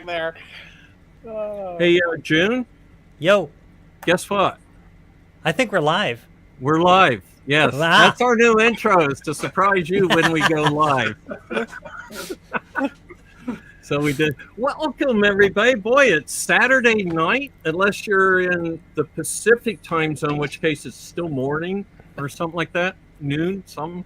there. Hey, June, Yo, guess what? I think we're live. We're live. Yes, Ah, that's our new intro is to surprise you when we go live. So we did. Welcome, everybody. Boy, it's Saturday night, unless you're in the Pacific time zone, in which case it's still morning or something like that, noon, something.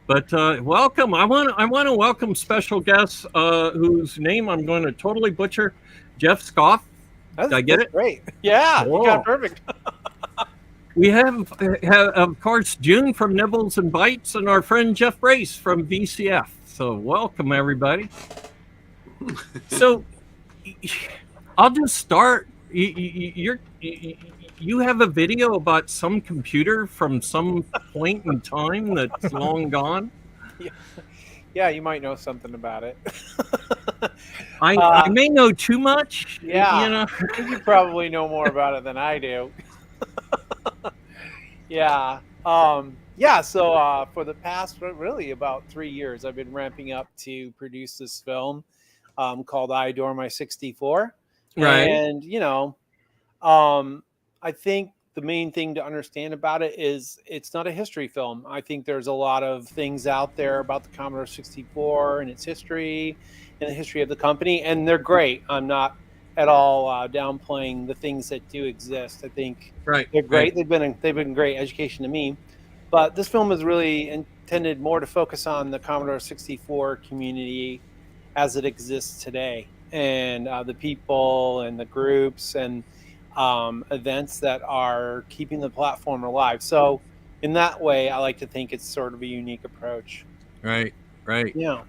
But welcome. I want to welcome special guests whose name I'm going to totally butcher. Jeff Schaap. Did I get That's it? great. Yeah, you got it Whoa. perfect. We have, of course, June from Nybbles and Bytes and our friend Jeff Brace from VCF. So welcome, everybody. So I'll just start. You have a video about some computer from some point in time that's long gone. Yeah, you might know something about it. I may know too much, Yeah, you know. I think you probably know more about it than I do. Yeah. Yeah, so for the past really about 3 years, I've been ramping up to produce this film called I Adore My 64. Right, And, I think the main thing to understand about it is it's not a history film. I think there's a lot of things out there about the Commodore 64 and its history and the history of the company, and they're great. I'm not at all downplaying the things that do exist. I think right, they're right, great. They've been great education to me. But this film is really intended more to focus on the Commodore 64 community as it exists today, and the people and the groups and events that are keeping the platform alive. So, in that way, I like to think it's sort of a unique approach. right, right. Yeah.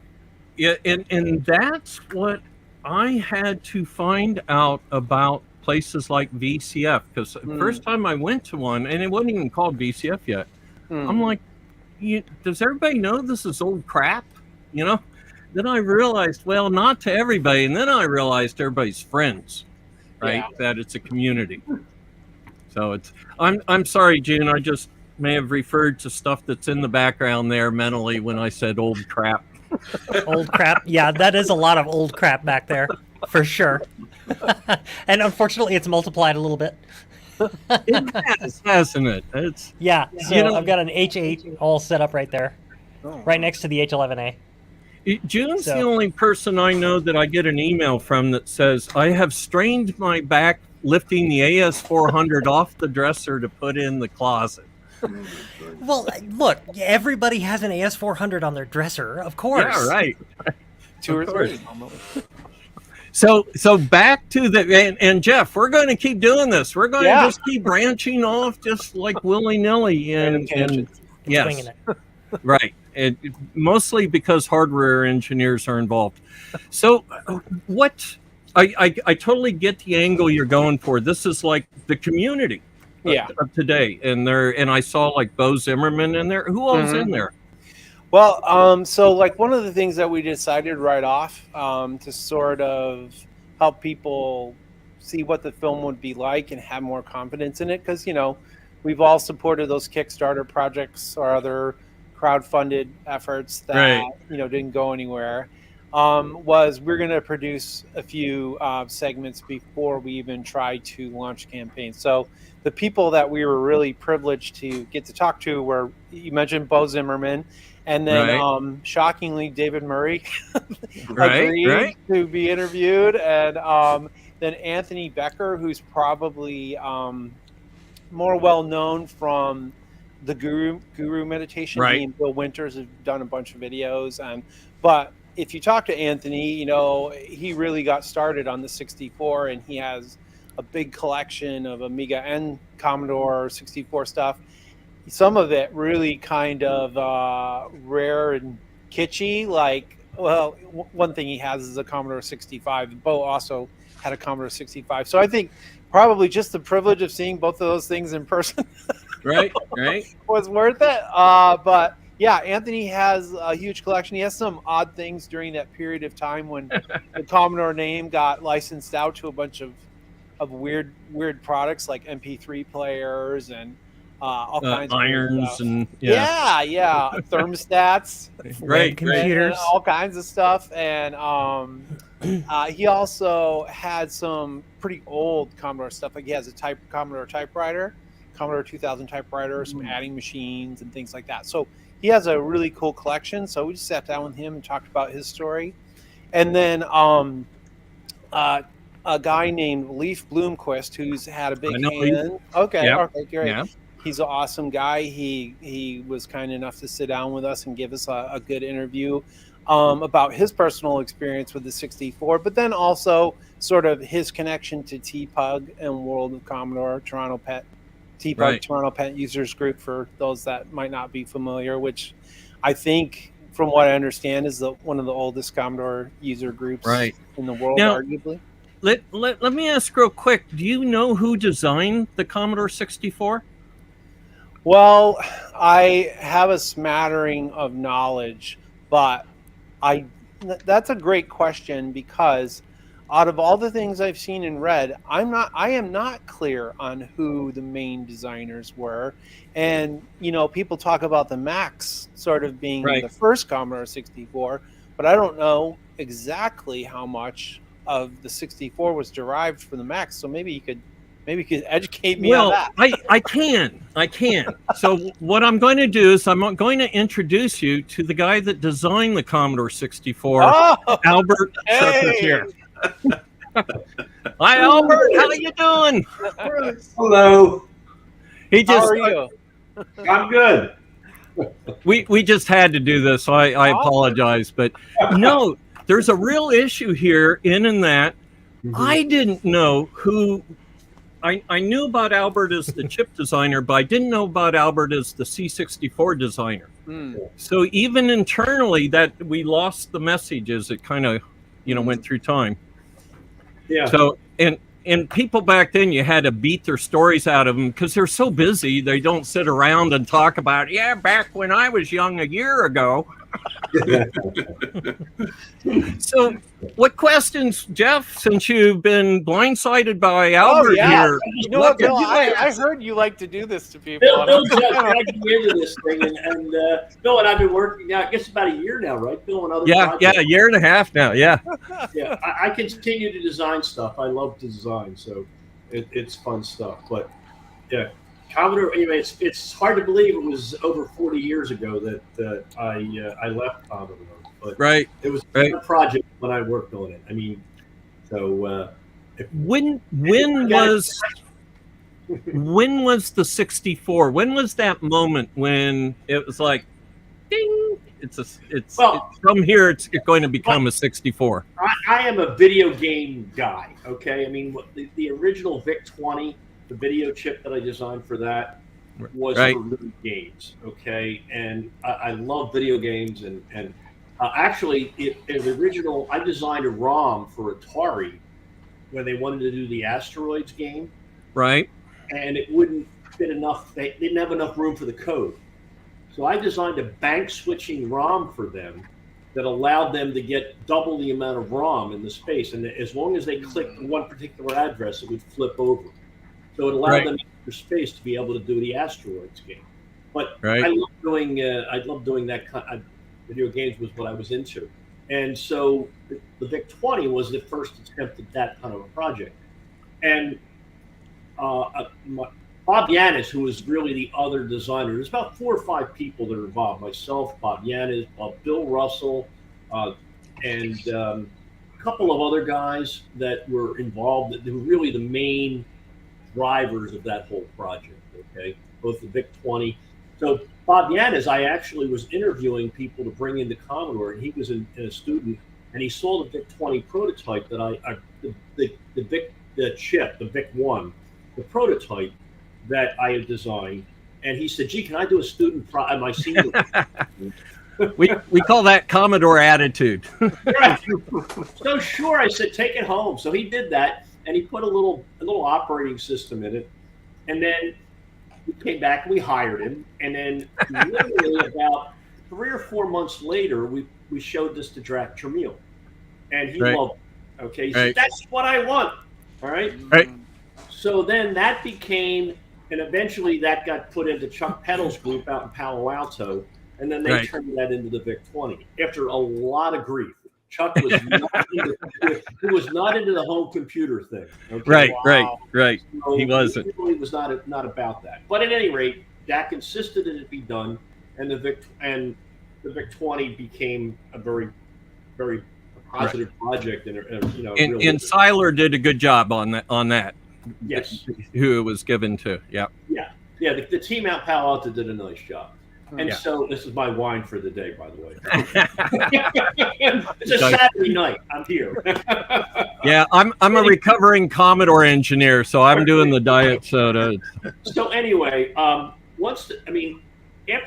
Yeah, and that's what I had to find out about places like VCF because the Mm, first time I went to one, and it wasn't even called VCF yet. I'm mm. like, does everybody know this is old crap? You know? Then I realized, well, not to everybody, and then I realized everybody's friends, right? Yeah. That it's a community. So it's. I'm sorry, June. I just may have referred to stuff that's in the background there mentally when I said old crap. old crap. Yeah, that is a lot of old crap back there, for sure. And unfortunately, it's multiplied a little bit. It has, hasn't it? It's Yeah, you so know I've got an H8 all set up right there, Oh, right wow. next to the H11A. June's the So, only person I know that I get an email from that says, I have strained my back lifting the AS400 off the dresser to put in the closet. well, look, everybody has an AS400 on their dresser, of Yeah, course. right. Two Of or course. three. Normally. So back to and Jeff, we're going to keep doing this. We're going to Yeah. just keep branching off just like willy nilly Random and tangents. Swinging yes, it. right. Mostly because hardware engineers are involved. So what I totally get the angle you're going for. This is like the community Yeah. of today, and I saw like Bo Zimmerman in there. Who all's Hmm. in there? Well, so like one of the things that we decided right off to sort of help people see what the film would be like and have more confidence in it, because we've all supported those Kickstarter projects or other crowd-funded efforts that Right, didn't go anywhere. Was we're going to produce a few segments before we even try to launch campaigns. So the people that we were really privileged to get to talk to were, you mentioned Bo Zimmerman, and then right, shockingly David Murray right, agreed right, to be interviewed, and then Anthony Becker, who's probably more well known from the Guru meditation. He right. and Bill Winters have done a bunch of videos, and but if you talk to Anthony, he really got started on the 64, and he has a big collection of Amiga and Commodore 64 stuff. Some of it really kind of rare and kitschy. Like, well, one thing he has is a Commodore 65. Bo also had a Commodore 65. So I think probably just the privilege of seeing both of those things in person Right, right. was worth it. But yeah, Anthony has a huge collection. He has some odd things during that period of time when the Commodore name got licensed out to a bunch of weird products like MP3 players and all kinds of irons stuff. and Yeah, thermostats, Right, computers. and all kinds of stuff. And he also had some pretty old Commodore stuff. Like he has a Commodore typewriter, Commodore 2000 typewriter, some adding machines and things like that. So he has a really cool collection. So we just sat down with him and talked about his story. And then a guy named Leif Bloomquist, who's had a big hand. Okay, great. Yeah. He's an awesome guy. He was kind enough to sit down with us and give us a good interview about his personal experience with the 64, but then also sort of his connection to TPUG and World of Commodore, Toronto Pet, TPUG, Right. Toronto Pet Users Group, for those that might not be familiar, which I think, from what I understand, is one of the oldest Commodore user groups in the world, now, arguably. Let me ask real quick, do you know who designed the Commodore 64? Well, I have a smattering of knowledge, but that's a great question, because out of all the things I've seen and read, I am not clear on who the main designers were. And, people talk about the Max sort of being the first Commodore 64, but I don't know exactly how much of the 64 was derived from the Max. So maybe you could educate me on that. I can. So what I'm going to do is I'm going to introduce you to the guy that designed the Commodore 64, Albert Schaap here. Hi, Albert. How you doing? Hello. How are you? I'm good. We just had to do this, so I apologize. But no, there's a real issue here in that I didn't know who. I knew about Albert as the chip designer, but I didn't know about Albert as the C64 designer. So even internally, that we lost the message as it kind of, went through time. Yeah. So and people back then, you had to beat their stories out of them because they're so busy. They don't sit around and talk about, back when I was young a year ago. So what questions, Jeff, since you've been blindsided by Albert here? You know what, Bill? I heard you like to do this to people. Bill just dragged me into this thing, and Bill and I've been working now, I guess about a year now, right? Bill and other projects. A year and a half now, Yeah, I continue to design stuff. I love to design, so it's fun stuff. But yeah, Commodore. Anyway, it's hard to believe it was over 40 years ago that I left Commodore. But it was a project when I worked on it. I mean, so when was the 64? When was that moment when it was like, ding? It's from here. It's going to become a 64. I am a video game guy. Okay, I mean the original VIC-20, the video chip that I designed for that was for video games. Okay, and I love video games and. Actually, the original, I designed a ROM for Atari when they wanted to do the Asteroids game. Right. And it wouldn't fit enough. They didn't have enough room for the code. So I designed a bank switching ROM for them that allowed them to get double the amount of ROM in the space. And as long as they clicked one particular address, it would flip over. So it allowed them extra space to be able to do the Asteroids game. But I love doing that kind of video games was what I was into. And so the VIC-20 was the first attempt at that kind of a project. And Bob Yanis, who was really the other designer, there's about 4 or 5 people that are involved. Myself, Bob Yanis, Bill Russell, and a couple of other guys that were involved, that were really the main drivers of that whole project, okay? Both the VIC-20. So Bob Yanis, I actually was interviewing people to bring into Commodore, and he was a student, and he saw the VIC-20 prototype that the chip, the VIC-1, the prototype that I had designed, and he said, "Gee, can I do a student my senior?" we call that Commodore attitude. Right. So sure, I said, "Take it home." So he did that, and he put a little operating system in it, and then we came back and we hired him, and then literally about 3 or 4 months later, we showed this to Drac Tramiel, and he loved it. Okay, he said, "That's what I want." All right. Right. So then that became and eventually that got put into Chuck Peddle's group out in Palo Alto, and then they turned that into the VIC-20 after a lot of grief. Chuck was he was not into the home computer thing. Okay? Right. So he wasn't. He really was not about that. But at any rate, Dak insisted that it be done, and the VIC-20 became a very, very positive project, and and Seiler did a good job on that. Yes, who it was given to. Yeah. The team out Palo Alto did a nice job. And so this is my wine for the day, by the way. It's a Saturday night. I'm here. Yeah, I'm a recovering Commodore engineer, so I'm doing the diet soda. So anyway, after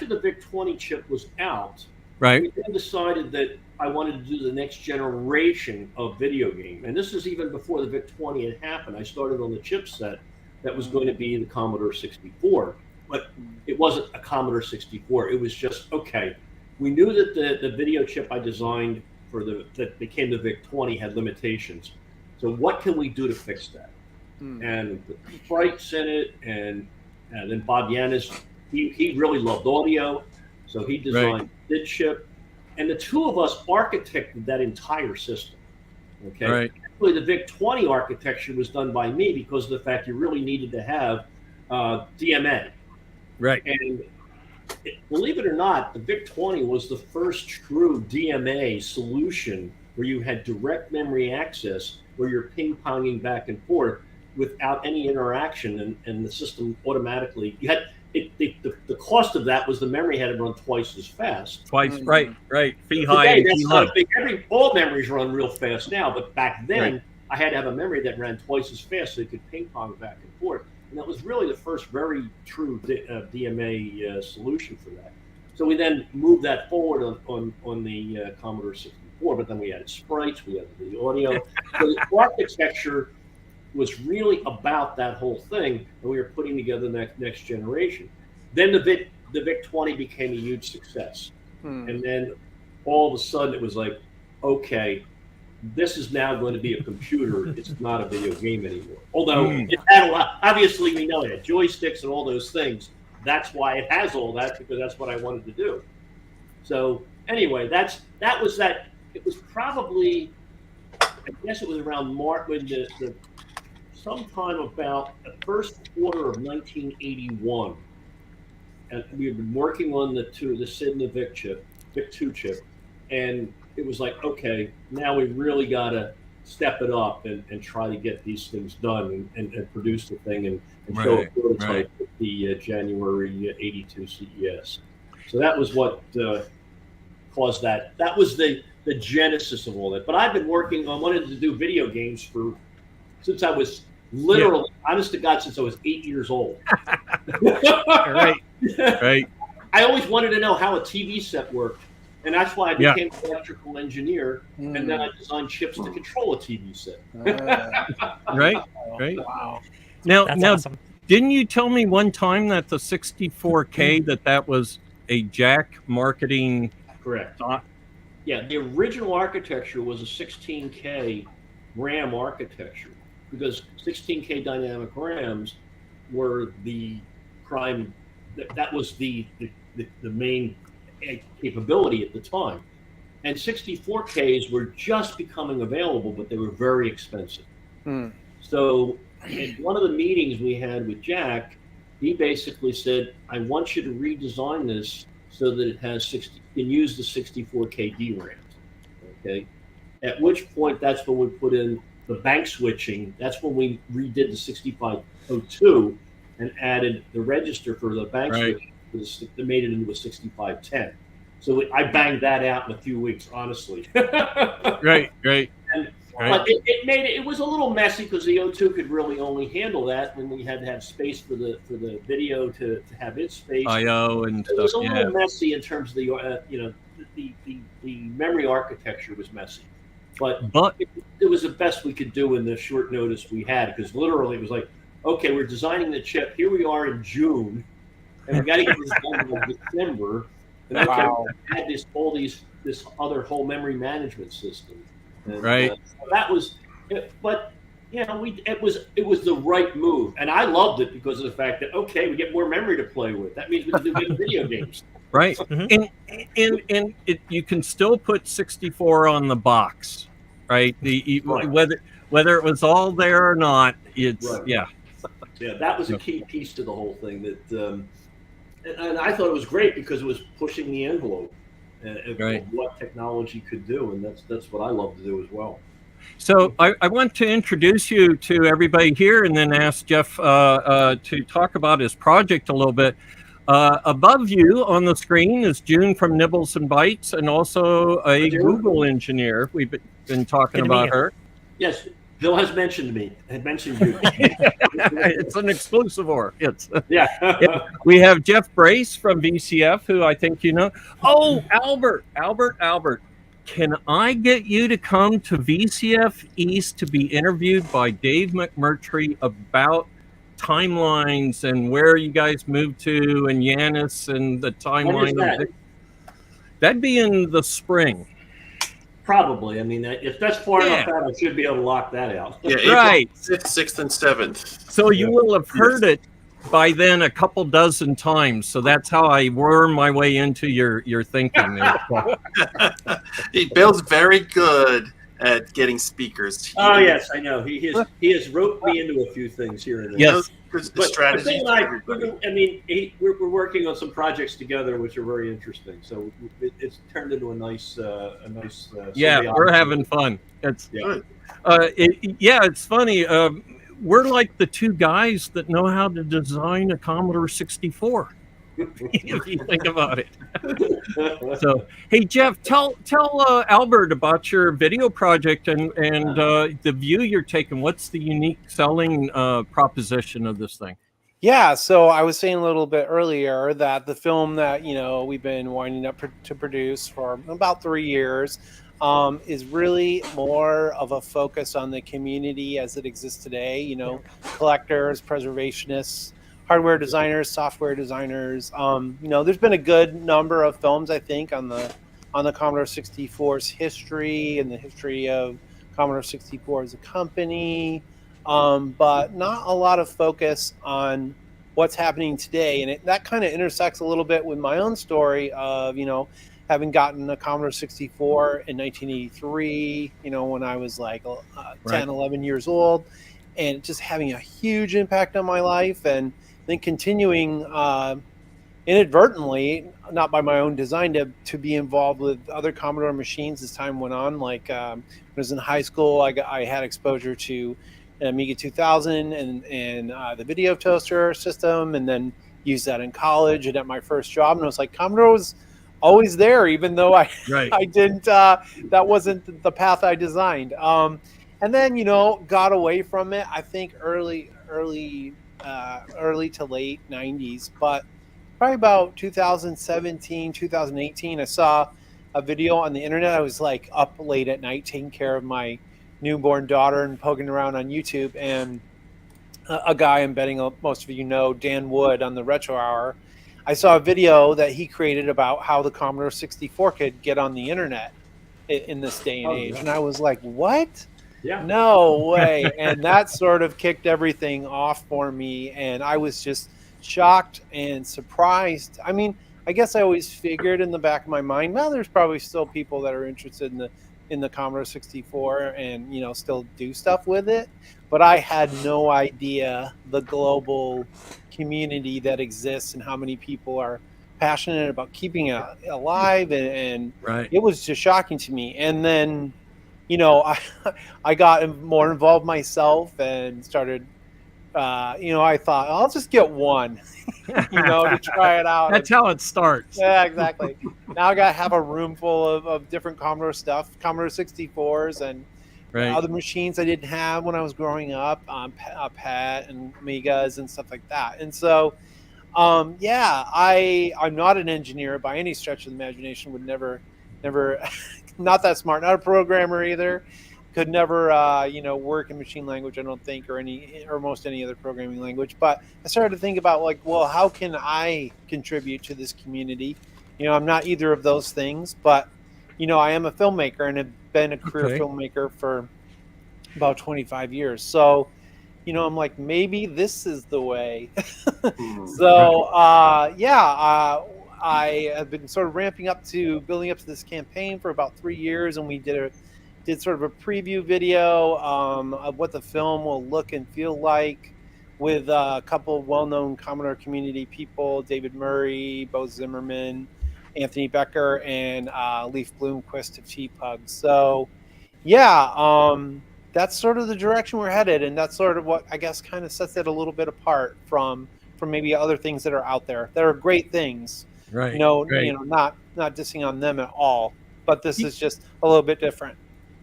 the VIC-20 chip was out, we then decided that I wanted to do the next generation of video game. And this is even before the VIC-20 had happened. I started on the chipset that was going to be the Commodore 64. But it wasn't a Commodore 64. It was just, okay, we knew that the video chip I designed that became the VIC-20 had limitations. So what can we do to fix that? And the sprites in it, and then Bob Yanis, he really loved audio, so he designed the chip. And the two of us architected that entire system. Okay. Actually, the VIC-20 architecture was done by me because of the fact you really needed to have DMA. Right. And believe it or not, the VIC-20 was the first true DMA solution where you had direct memory access, where you're ping-ponging back and forth without any interaction, and the system automatically, you had the cost of that was the memory had to run twice as fast. Right. Fee high and fee low. All memories run real fast now, but back then I had to have a memory that ran twice as fast so you could ping-pong back and forth. And that was really the first very true DMA solution for that. So we then moved that forward on the Commodore 64, but then we added sprites, we added the audio. So the architecture was really about that whole thing, and we were putting together the next generation. Then the VIC-20 became a huge success. And then all of a sudden it was like, okay, this is now going to be a computer. It's not a video game anymore. Although it had a lot, obviously we know it had joysticks and all those things. That's why it has all that, because that's what I wanted to do. So anyway, that was that. It was probably, I guess it was around March, when sometime about the first quarter of 1981. And we had been working on the SID and the VIC-2 chip, and it was like, okay, now we really got to step it up and try to get these things done and produce the thing and show a prototype at the January 82 CES. So that was what caused that. That was the genesis of all that. But I've been working on, wanted to do video games since I was literally, honest to God, since I was 8 years old. Right. I always wanted to know how a TV set worked. And that's why I became an electrical engineer, and then I designed chips to control a TV set. Right. Wow. Now, awesome. Didn't you tell me one time that the 64K that was a Jack marketing? Correct. Yeah, the original architecture was a 16K RAM architecture, because 16K dynamic RAMs were the prime. That was the main capability at the time, and 64Ks were just becoming available, but they were very expensive. So in one of the meetings we had with Jack, he basically said, I want you to redesign this so that it has can use the 64K DRAMs. Okay, at which point that's when we put in the bank switching. That's when we redid the 6502 and added the register for the bank switching. They made it into a 6510. So I banged that out in a few weeks, honestly. Right. But it was a little messy, because the O2 could really only handle that, and we had to have space for the video to have its space. I/O and stuff. It was a little messy in terms of the memory architecture was messy. But it was the best we could do in the short notice we had, because literally it was like, okay, we're designing the chip. Here we are in June, and we got to get this done in December. And then we had this other whole memory management system. And, right. So that was, but it was the right move, and I loved it because of the fact that we get more memory to play with. That means we can do good video games. Right. Mhm. And you can still put 64 on the box, right? Right. Whether it was all there or not, it's Right. yeah. Yeah, that was a key piece to the whole thing. And I thought it was great because it was pushing the envelope of Right. what technology could do, and that's what I love to do as well. So I want to introduce you to everybody here, and then ask Jeff to talk about his project a little bit. Above you on the screen is June from Nybbles and Bytes, and also a Google engineer. We've been talking Good to meet about you. her. Yes, Bill has mentioned me. Had mentioned you. It's an exclusive, or it's Yeah. we have Jeff Brace from VCF, who I think you know. Oh, Albert. Can I get you to come to VCF East to be interviewed by Dave McMurtry about timelines and where you guys moved to, and Yanis, and the When is timeline that? of it? That'd be in the spring. Probably. I mean, if that's far Yeah. enough out, I should be able to lock that out. Yeah, April Right. 5th, 6th, and 7th. So you will have heard it by then a couple dozen times. So that's how I worm my way into your thinking. Bill's very good at getting speakers. Oh yes, I know. He has roped me into a few things here and there. Yes. The But strategy. Bill and we're working on some projects together, which are very interesting. So it's turned into a nice Yeah, symbiotic. we're having fun. It's Good. it's funny. We're like the two guys that know how to design a Commodore 64. If you think about it. So, hey Jeff, tell Albert about your video project and the view you're taking. What's the unique selling proposition of this thing? Yeah, so I was saying a little bit earlier that the film that we've been winding up to produce for about 3 years is really more of a focus on the community as it exists today. Collectors, preservationists, hardware designers, software designers. There's been a good number of films, I think, on the Commodore 64's history and the history of Commodore 64 as a company. But not a lot of focus on what's happening today. And that kind of intersects a little bit with my own story of, having gotten a Commodore 64 in 1983, when I was like 10, 11 years old, and just having a huge impact on my life, and then continuing inadvertently, not by my own design, to be involved with other Commodore machines as time went on. Like when I was in high school, I had exposure to Amiga 2000 and the video toaster system, and then used that in college and at my first job. And I was like, Commodore was always there, even though I didn't. That wasn't the path I designed. And then got away from it. I think early to late 90s, but probably about 2017, 2018, I saw a video on the internet. I was like up late at night taking care of my newborn daughter and poking around on YouTube, and a guy I'm betting most of you know, Dan Wood, on the Retro Hour, I saw a video that he created about how the Commodore 64 could get on the internet in this day and age. And I was like, what? Yeah. No way. And that sort of kicked everything off for me. And I was just shocked and surprised. I mean, I guess I always figured in the back of my mind, well, there's probably still people that are interested in the Commodore 64 and, still do stuff with it. But I had no idea the global community that exists and how many people are passionate about keeping it alive. And it was just shocking to me. And then, I got more involved myself and started, I thought I'll just get one, to try it out. That's how it starts. Yeah, exactly. Now I got to have a room full of different Commodore stuff, Commodore 64s and other machines I didn't have when I was growing up, PET and Amigas and stuff like that. And so, I'm not an engineer by any stretch of the imagination. Would never, not that smart. Not a programmer either. Could never, work in machine language, I don't think, or most any other programming language. But I started to think about how can I contribute to this community? I'm not either of those things, but I am a filmmaker and have been a career filmmaker for about 25 years. So, I'm like, maybe this is the way. So, I have been sort of ramping up to building up to this campaign for about 3 years, and we did sort of a preview video of what the film will look and feel like, with a couple of well-known Commodore community people: David Murray, Bo Zimmerman, Anthony Becker, and Leif Bloomquist of T-Pug. So, yeah, that's sort of the direction we're headed, and that's sort of what I guess kind of sets it a little bit apart from maybe other things that are out there. That are great things, Right. not dissing on them at all, but this is just a little bit different.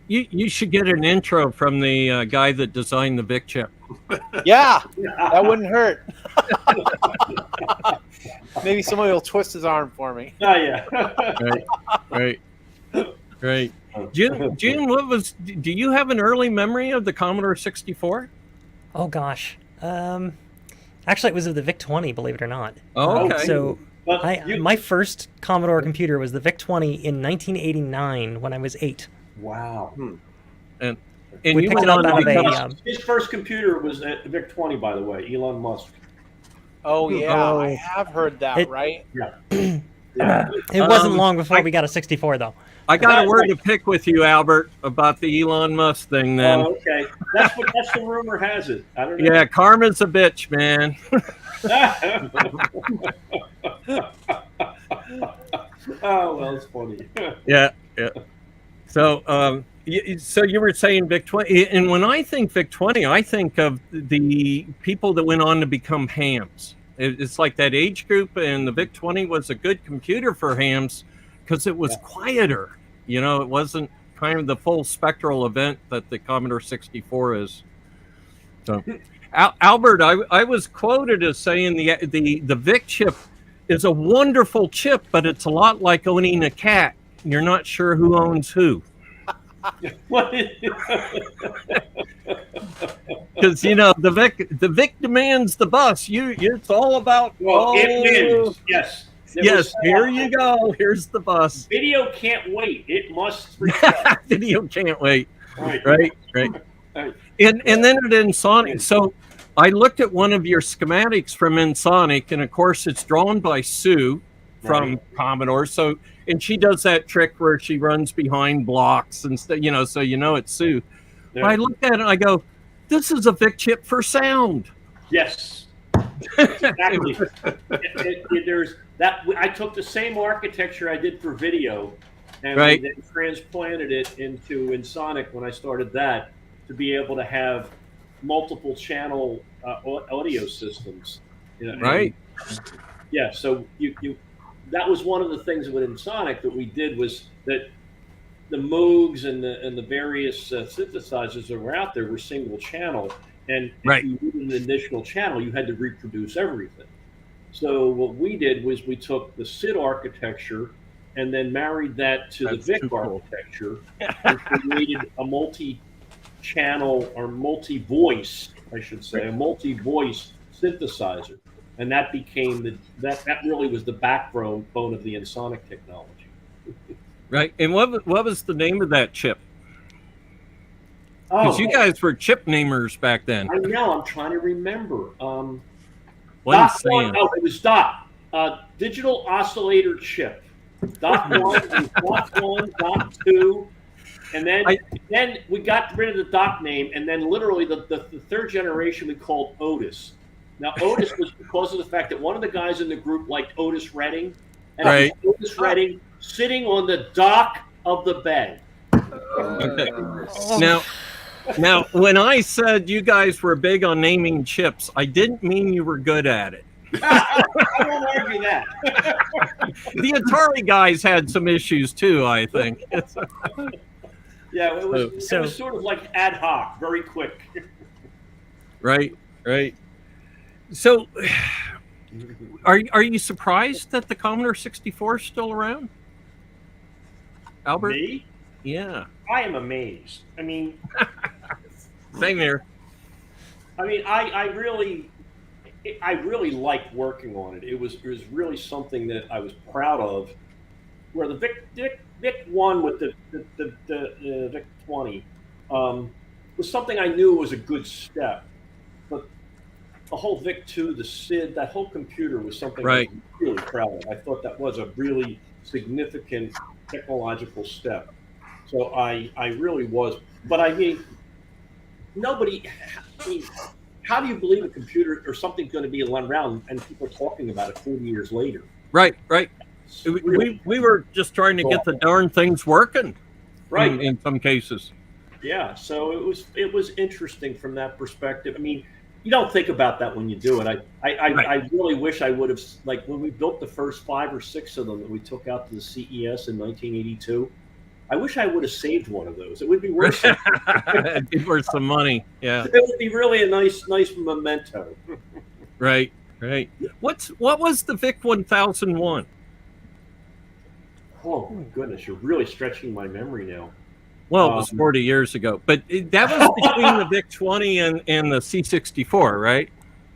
You should get an intro from the guy that designed the Vic chip. Yeah, that wouldn't hurt. Maybe somebody will twist his arm for me. Oh yeah. Right. June, what was? Do you have an early memory of the Commodore 64? Oh gosh. Actually, it was of the VIC-20, believe it or not. Oh, okay. So my first Commodore computer was the VIC-20 in 1989 when I was 8. Wow. And We you picked went it up on to out of become- a. His first computer was a VIC-20, by the way, Elon Musk. Oh yeah, Oh. I have heard that, right? Yeah. It wasn't long before we got a 64, though. I got a word to pick with you, Albert, about the Elon Musk thing. Then, Oh, okay. That's the rumor has it. I don't know. yeah, karma's a bitch, man. Oh well, it's funny. Yeah. So, so you were saying VIC-20, and when I think VIC-20, I think of the people that went on to become hams. It's like that age group, and the VIC-20 was a good computer for hams because it was quieter. It wasn't kind of the full spectral event that the Commodore 64 is. So, Albert, I was quoted as saying the VIC chip is a wonderful chip, but it's a lot like owning a cat. You're not sure who owns who. Because the Vic demands the bus. It's all about. It wins. Yes. Yes. Here you go. Here's the bus. Video can't wait. It must. Video can't wait. Right. And then at Ensoniq. So I looked at one of your schematics from Ensoniq, and of course it's drawn by Sue from Commodore. So, and she does that trick where she runs behind blocks and stuff, so it's Sue. Yeah. But I looked at it and I go, this is a Vic chip for sound. Yes. Exactly. There's that. I took the same architecture I did for video, and we then transplanted it into Ensoniq when I started that to be able to have multiple channel audio systems. Right. Yeah. So you that was one of the things with Ensoniq that we did, was that the Moogs and the various synthesizers that were out there were single channel, and if you needed an additional channel, you had to reproduce everything. So what we did was we took the SID architecture and then married that to the VIC architecture, and created a multi-channel or multi-voice, I should say, a multi-voice synthesizer. And that became that really was the backbone of the Ensoniq technology. Right. And what was the name of that chip? Because Oh, you guys were chip namers back then. I know. I'm trying to remember. What are you Dot one, saying? it was DOT. Digital oscillator chip. Dot one, dot one, dot two. And then we got rid of the DOT name, and then literally the third generation we called Otis. Now, Otis was because of the fact that one of the guys in the group liked Otis Redding, and it was Otis Redding sitting on the dock of the bay. Okay. Now, when I said you guys were big on naming chips, I didn't mean you were good at it. I won't argue that. The Atari guys had some issues too, I think. Yeah, it was sort of like ad hoc, very quick. Right. So, are you surprised that the Commodore 64 is still around, Albert? Me? Yeah. I am amazed. I mean, Same here. I mean, I really liked working on it. It was really something that I was proud of. Where the Vic 1 with the Vic 20, was something I knew was a good step. But the whole VIC-2, the SID, that whole computer was something Right. I was really proud of. I thought that was a really significant technological step. So I really was. But I mean, nobody, I mean, how do you believe a computer or something's going to be around and people talking about it 40 years later? Right. It's really We were just trying to get the darn things working. right. In some cases. Yeah, so it was interesting from that perspective. I mean, you don't think about that when you do it. I really wish I would have, like when we built the first 5 or 6 of them that we took out to the CES in 1982. I wish I would have saved one of those. It would be worth it. It'd be worth some money. Yeah. It would be really a nice memento. Right. What was the VIC 1001? Oh my goodness, you're really stretching my memory now. Well, it was 40 years ago, but that was between the VIC 20 and the C64, right?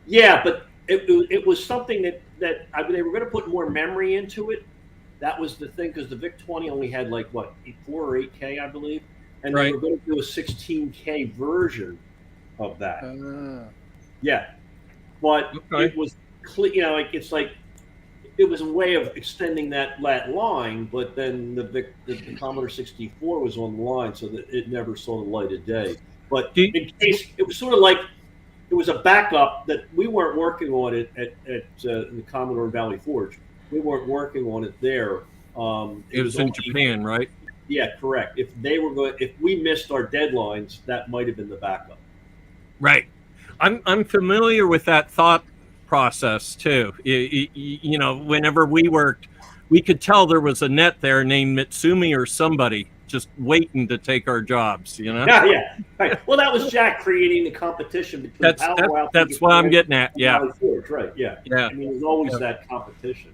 Yeah, but it was something that they were going to put more memory into it. That was the thing, because the VIC-20 only had like what 4 or 8K, I believe, and they were going to do a 16K version of that. Yeah, but it was you know, like it's like it was a way of extending that line, but then the Commodore 64 was on the line, so that it never saw the light of day. But in case it was sort of like it was a backup that we weren't working on it at the Commodore Valley Forge. We weren't working on it there. It was in Japan, right? Yeah, correct. If we missed our deadlines, that might have been the backup. Right. I'm familiar with that thought process too. You know, whenever we worked, we could tell there was a net there named Mitsumi or somebody just waiting to take our jobs. You know. Yeah. Right. Well, that was Jack creating the competition between that's what I'm getting at. Yeah. Forge, right. Yeah. I mean, there's always that competition.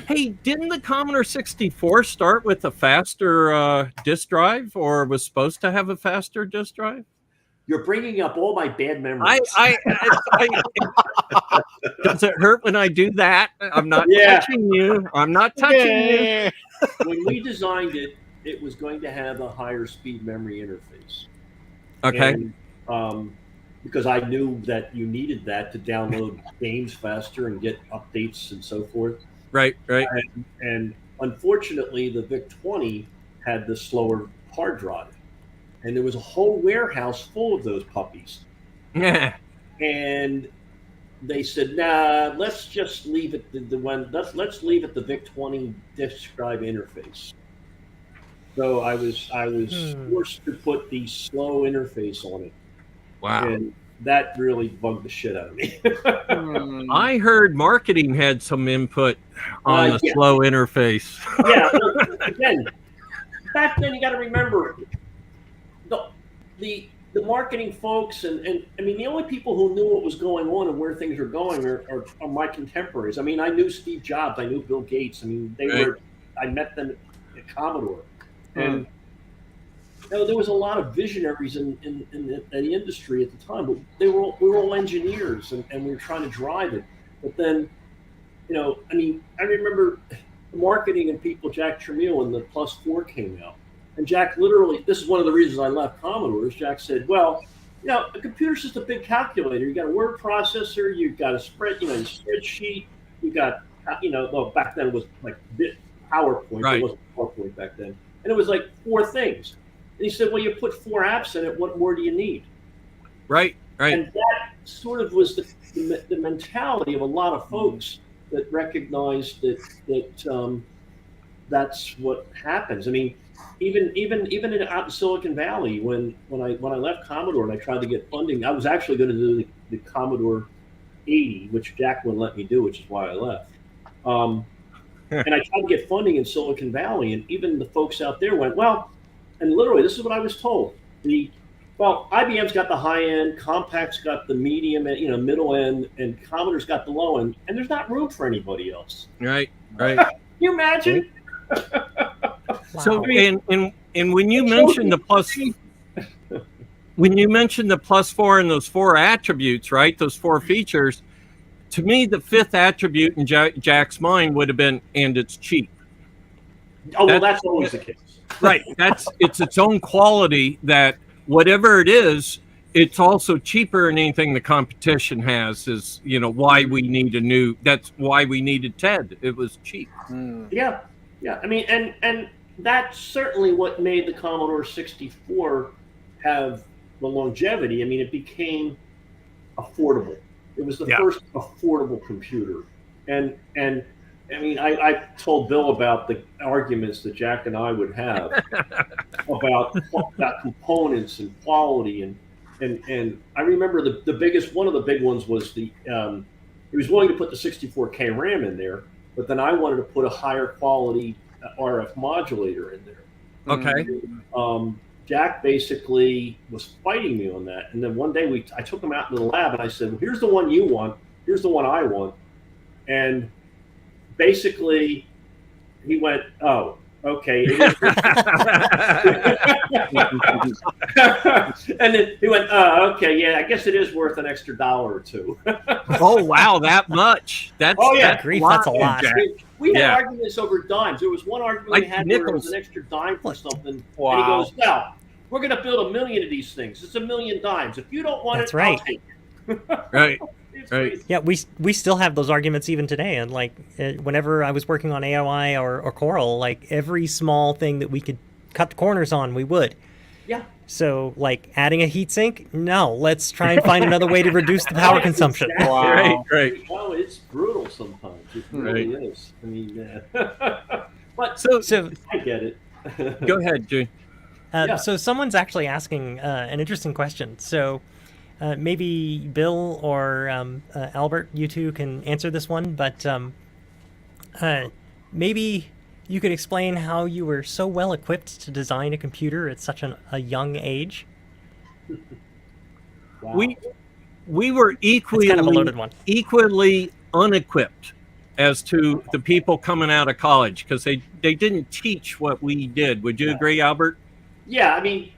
Hey, didn't the Commodore 64 start with a faster disk drive, or was supposed to have a faster disk drive? You're bringing up all my bad memories. Does it hurt when I do that? I'm not touching you. I'm not touching you. When we designed it, it was going to have a higher speed memory interface. Okay. And, because I knew that you needed that to download games faster and get updates and so forth. Right. And unfortunately, the VIC-20 had the slower hard drive. And there was a whole warehouse full of those puppies. Yeah. And they said, nah, let's just leave it let's leave it the VIC-20 disk drive interface. So I was forced to put the slow interface on it. Wow. And that really bugged the shit out of me. I heard marketing had some input on the slow interface. Yeah. Well, again, back then you got to remember the marketing folks and I mean the only people who knew what was going on and where things were going are my contemporaries. I mean, I knew Steve Jobs, I knew Bill Gates. I mean, I met them at Commodore, and you know, there was a lot of visionaries in the industry at the time, but we were all engineers and we were trying to drive it. But then, you know, I mean, I remember the marketing and people, Jack Tramiel, when the +4 came out. And Jack literally, this is one of the reasons I left Commodore, is Jack said, well, you know, a computer's just a big calculator. You got a word processor, you've got a spreadsheet, you got, you know, well, back then it was like PowerPoint. Right. It wasn't PowerPoint back then. And it was like 4 things. And he said, well, you put 4 apps in it, what more do you need? Right. And that sort of was the mentality of a lot of folks that recognized that that's what happens. I mean, even out in Silicon Valley, when I left Commodore and I tried to get funding, I was actually going to do the Commodore 80, which Jack wouldn't let me do, which is why I left. And I tried to get funding in Silicon Valley, and even the folks out there went, well, and literally, this is what I was told. IBM's got the high end, Compact's got the medium, middle end, and Commodore's got the low end, and there's not room for anybody else. Right. Can you imagine? Wow. So, and when you mentioned the +4 and those 4 attributes, right? Those 4 features, to me, the 5th attribute in Jack's mind would have been, and it's cheap. Oh, well, that's always the case. Right. It's its own quality that whatever it is, it's also cheaper than anything the competition has. Is why we need a new. That's why we needed TED. It was cheap. Yeah. I mean, and that's certainly what made the Commodore 64 have the longevity. I mean, it became affordable. It was the first affordable computer, and I mean, I told Bill about the arguments that Jack and I would have about components and quality, and I remember the biggest one of the big ones was he was willing to put the 64K RAM in there, but then I wanted to put a higher quality RF modulator in there. Okay. Jack basically was fighting me on that, and then one day I took him out into the lab and I said, well, "Here's the one you want. Here's the one I want," and basically he went, "Oh, okay." And then he went, "Oh, okay, yeah, I guess it is worth an extra $1 or $2." Oh wow, that much? That's grief, that's a lot. We had arguments over dimes. There was one argument we had where it was an extra dime for something. Wow. And he goes, "Well, we're going to build 1 million of these things. It's 1 million dimes. If you don't want That's it, right. I'll take it." Right. It's Right. crazy. Yeah, we still have those arguments even today. And like whenever I was working on AOI or Coral, like every small thing that we could cut the corners on, we would. Yeah. So like adding a heatsink, no, let's try and find another way to reduce the power consumption. Exactly. Wow. Right. Well, it's brutal sometimes. It really is. I mean, but So I get it. go ahead, Jay. So someone's actually asking an interesting question. So maybe Bill or Albert, you two can answer this one, but maybe you could explain how you were so well equipped to design a computer at such a young age. Wow. We were It's kind of a loaded one. equally unequipped as to the people coming out of college because they didn't teach what we did. Would you agree, Albert? Yeah, I mean,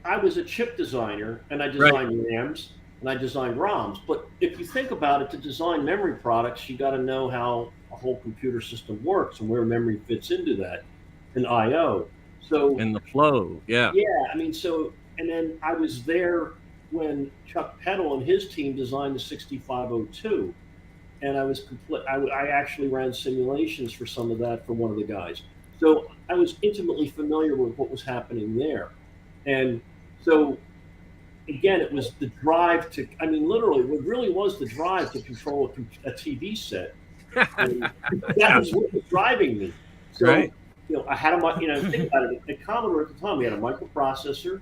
I was a chip designer, and I designed RAMs and I designed ROMs. But if you think about it, to design memory products, you got to know how a whole computer system works and where memory fits into that, and I/O. So And the flow, yeah. I mean, and then I was there when Chuck Peddle and his team designed the 6502, and I actually ran simulations for some of that for one of the guys. So I was intimately familiar with what was happening there. And so, again, it was the drive to, I mean, literally, what really was the drive to control a TV set. And that was what was driving me. So, Right. I had think about it. At Commodore at the time, we had a microprocessor,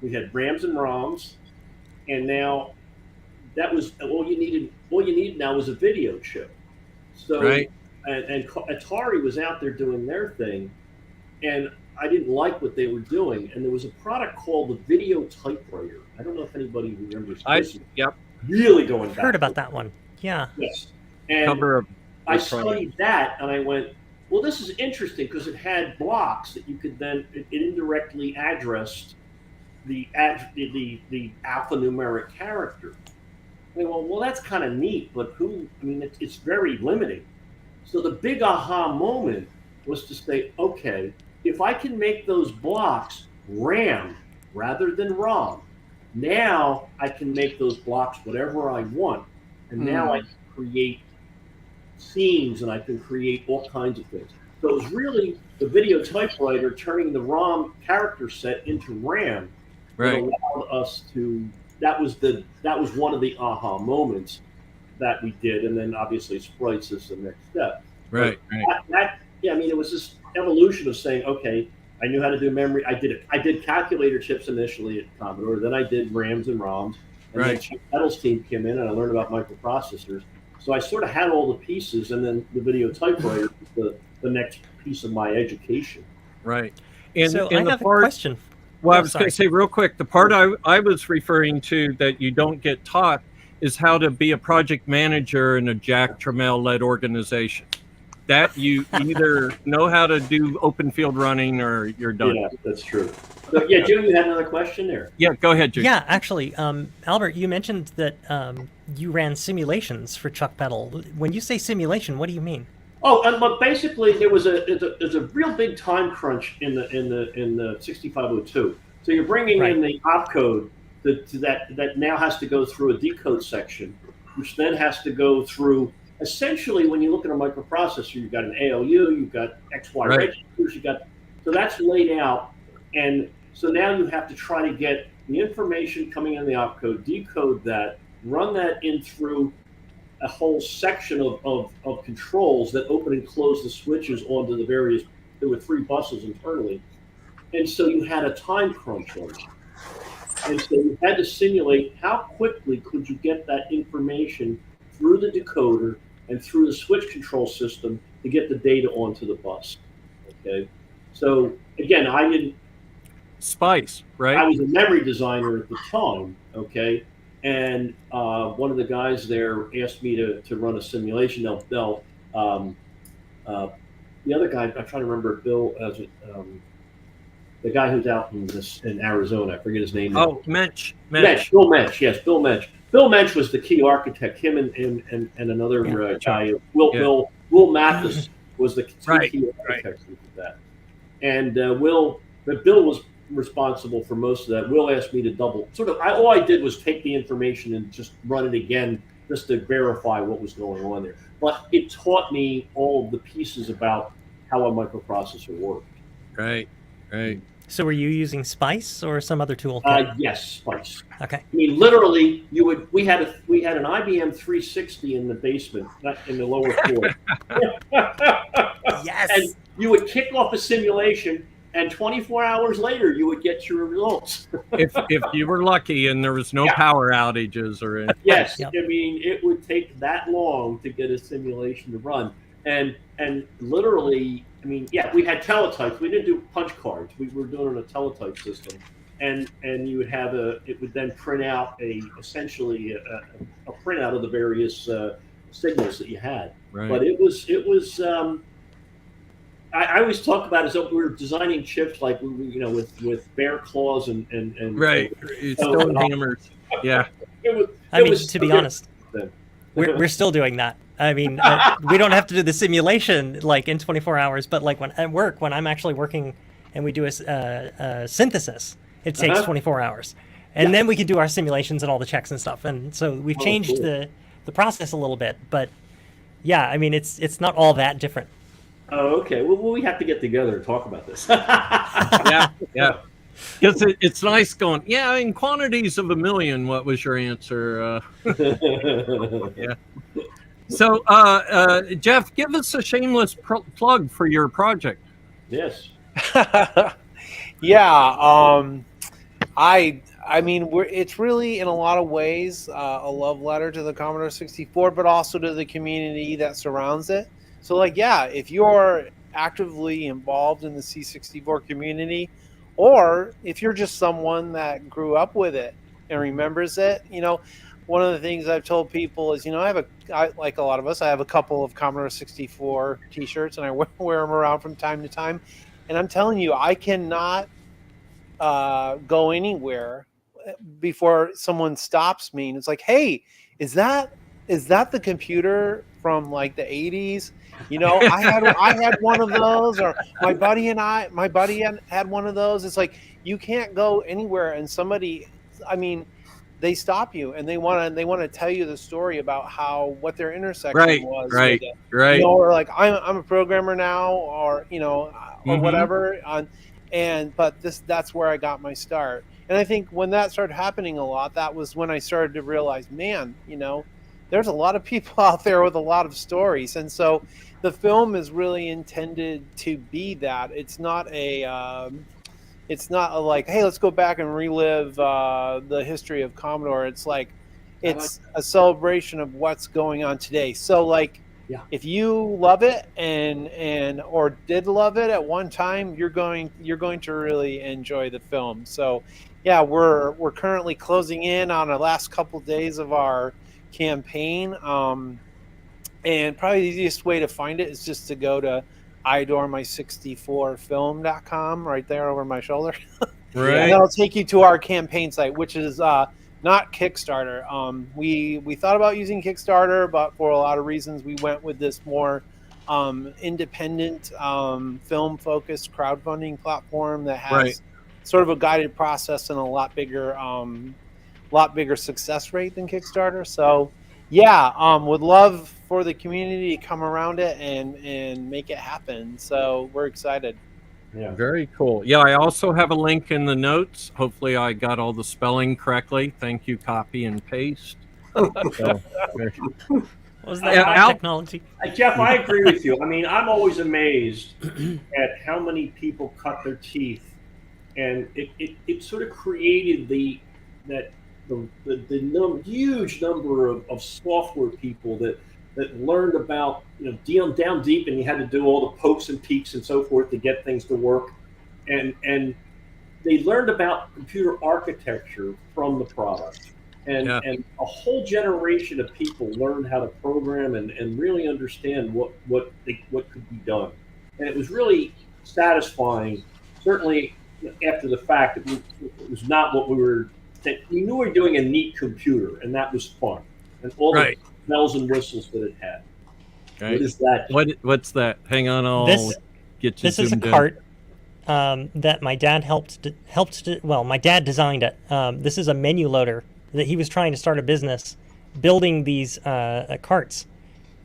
we had RAMs and ROMs, and now that was all you needed. All you needed now was a video chip. So, and Atari was out there doing their thing, and I didn't like what they were doing. And there was a product called the video typewriter. I don't know if anybody remembers this. Yep. Really going back. Heard about that one. Yeah. Yes. And Cover of I studied that, and I went, well, this is interesting because it had blocks that you could then, it indirectly addressed the alphanumeric character. I went, well, that's kind of neat, but it's very limiting. So the big aha moment was to say, okay, if I can make those blocks RAM rather than ROM, now I can make those blocks whatever I want. And now I can create scenes and I can create all kinds of things. So it was really the video typewriter turning the ROM character set into RAM that allowed us to, that was one of the aha moments that we did. And then obviously sprites is the next step. Right. It was this evolution of saying, okay, I knew how to do memory. I did calculator chips initially at Commodore. Then I did RAMs and ROMs. And then Chuck Peddle's team came in and I learned about microprocessors. So I sort of had all the pieces, and then the video typewriter was the next piece of my education. Right. And so and I have a question. Well, I was going to say real quick, the part I was referring to that you don't get taught is how to be a project manager in a Jack Trammell-led organization. That you either know how to do open field running or you're done. Yeah, that's true. So, yeah, Jim, you had another question there. Yeah, go ahead, Jim. Yeah, actually, Albert, you mentioned that you ran simulations for Chuck Peddle. When you say simulation, what do you mean? Oh, but basically there was there's a real big time crunch in the 6502. So you're bringing in the opcode that now has to go through a decode section, which then has to go through. Essentially, when you look at a microprocessor, you've got an ALU, you've got XY registers, so that's laid out, and so now you have to try to get the information coming in the opcode, decode that, run that in through a whole section of controls that open and close the switches onto the various. There were 3 buses internally, and so you had a time crunch on it. And so you had to simulate how quickly could you get that information through the decoder and through the switch control system to get the data onto the bus. Okay, so again, I didn't. Spice, right? I was a memory designer at the time. Okay, and one of the guys there asked me to run a simulation. The other guy, I'm trying to remember, Bill, the guy who's out in Arizona. I forget his name. Oh, Mensch. Bill Mensch. Yes, Bill Mensch. Bill Mensch was the key architect. Him and another guy, Will Mathis, was the key architect of that. And Bill was responsible for most of that. Will asked me to double. All I did was take the information and just run it again, just to verify what was going on there. But it taught me all of the pieces about how a microprocessor worked. Right. So were you using Spice or some other tool? Yes, Spice. Okay. I mean, literally, we had an IBM 360 in the basement, not in the lower floor. Yes. And you would kick off a simulation, and 24 hours later, you would get your results. if you were lucky and there was no power outages or anything. Yes, I mean, it would take that long to get a simulation to run, and literally. I mean, we had teletypes. We didn't do punch cards. We were doing a teletype system, and you would have it would then print out essentially a printout of the various signals that you had. Right. But it was. I always talk about it as though we were designing chips like with bear claws and right. Stone hammers. Yeah. To be honest, we're still doing that. I mean, we don't have to do the simulation like in 24 hours, but like when I'm actually working and we do a synthesis, it takes 24 hours. And then we can do our simulations and all the checks and stuff. And so we've changed the process a little bit, but yeah, I mean, it's not all that different. Oh, okay. Well, we have to get together and talk about this. Yeah. Because it's nice going, in quantities of 1,000,000, what was your answer? Yeah. So, Jeff, give us a shameless plug for your project. Yes. I mean, it's really in a lot of ways a love letter to the Commodore 64, but also to the community that surrounds it. So, if you're actively involved in the C64 community, or if you're just someone that grew up with it and remembers it, one of the things I've told people is, like a lot of us, I have a couple of Commodore 64 T-shirts, and I wear them around from time to time. And I'm telling you, I cannot go anywhere before someone stops me and it's like, "Hey, is that the computer from like the 80s?" I had one of those, or my buddy had one of those. It's like you can't go anywhere, and somebody, they stop you and they want to tell you the story about what their intersection was. Right. Or like I'm a programmer now, or or whatever. But that's where I got my start. And I think when that started happening a lot, that was when I started to realize, man, there's a lot of people out there with a lot of stories. And so the film is really intended to be that. It's not like, hey, let's go back and relive the history of Commodore. It's like it's a celebration of what's going on today. So if you love it or did love it at one time, you're going to really enjoy the film. So we're currently closing in on the last couple of days of our campaign, and probably the easiest way to find it is just to go to idormy64film.com right there over my shoulder. Right. And that'll take you to our campaign site, which is not Kickstarter. We thought about using Kickstarter, but for a lot of reasons we went with this more independent film focused crowdfunding platform that has Right. sort of a guided process and a lot bigger success rate than Kickstarter. So yeah, would love for the community to come around it and make it happen. So we're excited. Yeah. Very cool. Yeah, I also have a link in the notes. Hopefully I got all the spelling correctly. Thank you, copy and paste. So, What was that Yeah, about Al- technology? Jeff, I agree with you. I mean, I'm always amazed at how many people cut their teeth, and it sort of created huge number of software people that learned about, down deep, and you had to do all the pokes and peeks and so forth to get things to work, and they learned about computer architecture from the product. Yeah. And a whole generation of people learned how to program and really understand what could be done. And it was really satisfying. Certainly, after the fact, it was not what we were. We knew we were doing a neat computer, and that was fun, and all Right. the bells and whistles that it had. Right. What is that? What's that? Hang on, I'll This get you this is a zoomed in. cart that my dad well, my dad designed it. This is a menu loader that he was trying to start a business building these carts.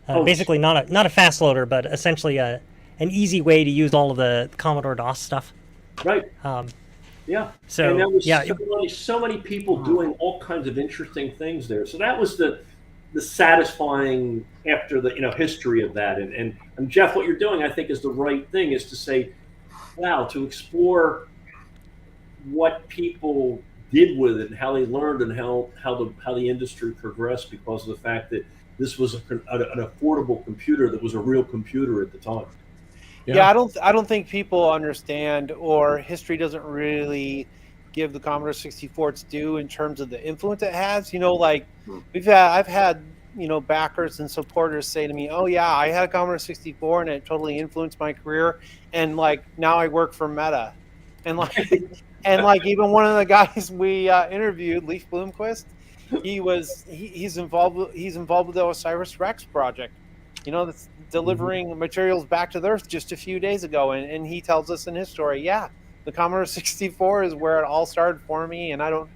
Basically, not a fast loader, but essentially an easy way to use all of the Commodore DOS stuff. Right. Yeah. So and there was yeah, so many people doing all kinds of interesting things there. So that was the satisfying after the history of that. And Jeff, what you're doing, I think, is the right thing, is to say, wow, to explore what people did with it and how they learned and how the industry progressed because of the fact that this was an affordable computer that was a real computer at the time. Yeah, I don't think people understand, or history doesn't really give the Commodore 64 its due in terms of the influence it has. Like I've had backers and supporters say to me, "Oh yeah, I had a Commodore 64 and it totally influenced my career, and like now I work for Meta," and like even one of the guys we interviewed, Leif Bloomquist, he's involved with the Osiris Rex project. That's delivering materials back to the Earth just a few days ago. And he tells us in his story, yeah, the Commodore 64 is where it all started for me. And I don't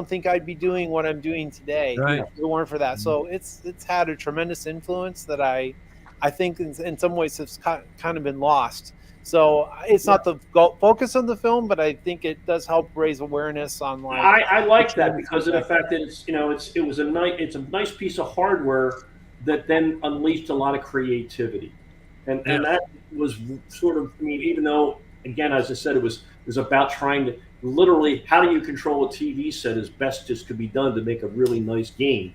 think I'd be doing what I'm doing today if it weren't for that. So it's had a tremendous influence that I think in some ways has kind of been lost. So it's not the focus of the film, but I think it does help raise awareness on like. I like that because of the fact that it's a nice piece of hardware that then unleashed a lot of creativity, and that was sort of, even though, again, as I said, it was about trying to literally, how do you control a TV set as best as could be done to make a really nice game,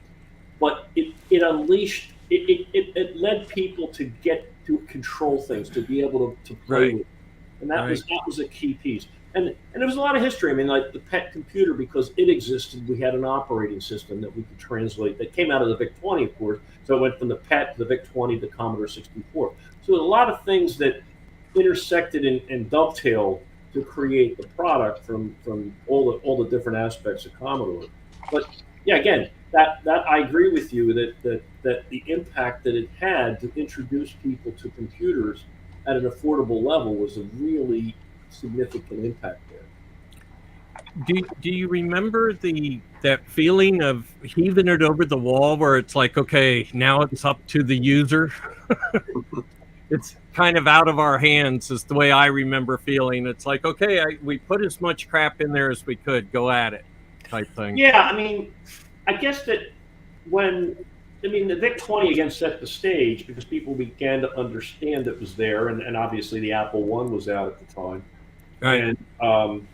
but it unleashed, it led people to get to control things, to be able to play with it. And that was a key piece. And there was a lot of history. Like the PET computer, because it existed, we had an operating system that we could translate that came out of the VIC-20, of course. So it went from the PET to the VIC-20 to the Commodore 64. So a lot of things that intersected and dovetailed to create the product from all the different aspects of Commodore. But yeah, again, that I agree with you that the impact that it had to introduce people to computers at an affordable level was a really significant impact there. Do you remember that feeling of heaving it over the wall where it's like, okay, now it's up to the user? It's kind of out of our hands, is the way I remember feeling. It's like, okay, we put as much crap in there as we could, go at it type thing. Yeah, I guess that the VIC-20 again set the stage because people began to understand it was there, and obviously the Apple I was out at the time. Right. And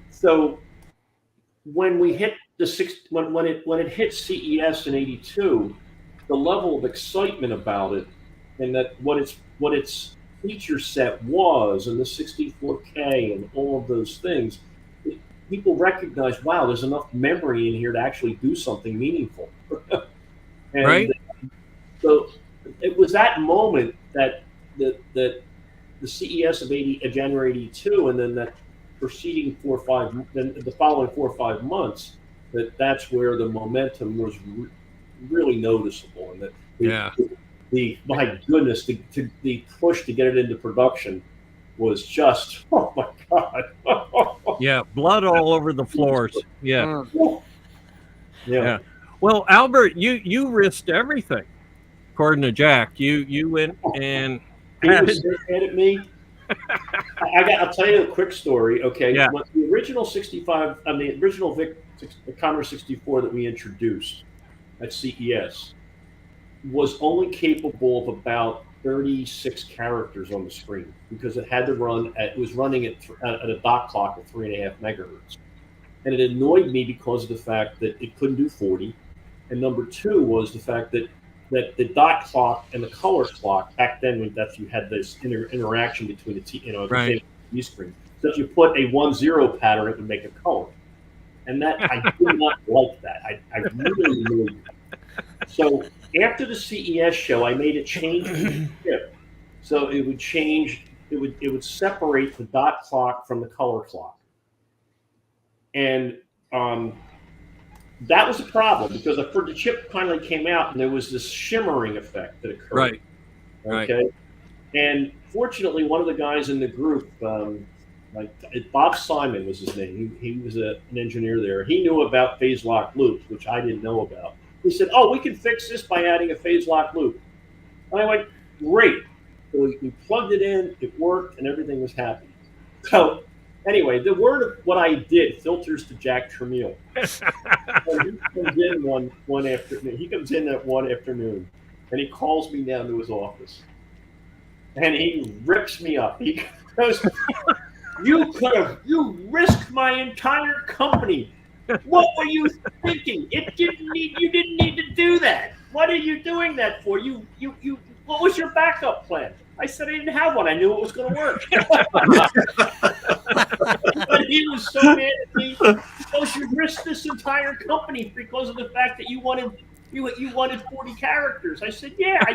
so when we hit when it hit CES in '82, the level of excitement about it, and that what its feature set was, and the 64K and all of those things, people recognized, wow, there's enough memory in here to actually do something meaningful. And right. So it was that moment that the CES of January '82, and then that preceding the following 4 or 5 months, that's where the momentum was really noticeable, and that my goodness, the push to get it into production was just, oh my God. Yeah, blood all over the floors. Yeah. Yeah. Well, Albert, you risked everything. According to Jack, you went and He was so mad at me. I'll tell you a quick story. Okay, Yeah. When the original 65, the original Commodore 64 that we introduced at CES was only capable of about 36 characters on the screen because it had to run it was running at a dot clock of 3.5 megahertz, and it annoyed me because of the fact that it couldn't do 40, and number two was the fact that the dot clock and the color clock back then, when you had this interaction between the Right. TV screen. So if you put a 1-0 pattern, it would make a color, and that I did not like that. I really, really did. So after the CES show, I made a change to the chip, so it would change. It would separate the dot clock from the color clock, and that was a problem because the chip finally came out and there was this shimmering effect that occurred. Right. Okay. And fortunately, one of the guys in the group, Bob Simon was his name. He was an engineer there. He knew about phase lock loops, which I didn't know about. He said, "Oh, we can fix this by adding a phase lock loop." And I went, "Great." So we plugged it in, it worked, and everything was happy. So anyway, the word of what I did filters to Jack Tramiel. He comes in one afternoon. He comes in at one afternoon, and he calls me down to his office, and he rips me up. He goes, "You risked my entire company. What were you thinking? You didn't need to do that. What are you doing that for? What was your backup plan?" I said I didn't have one. I knew it was going to work. But he was so mad at me because you risked this entire company because of the fact that you wanted 40 characters. I said, "Yeah, I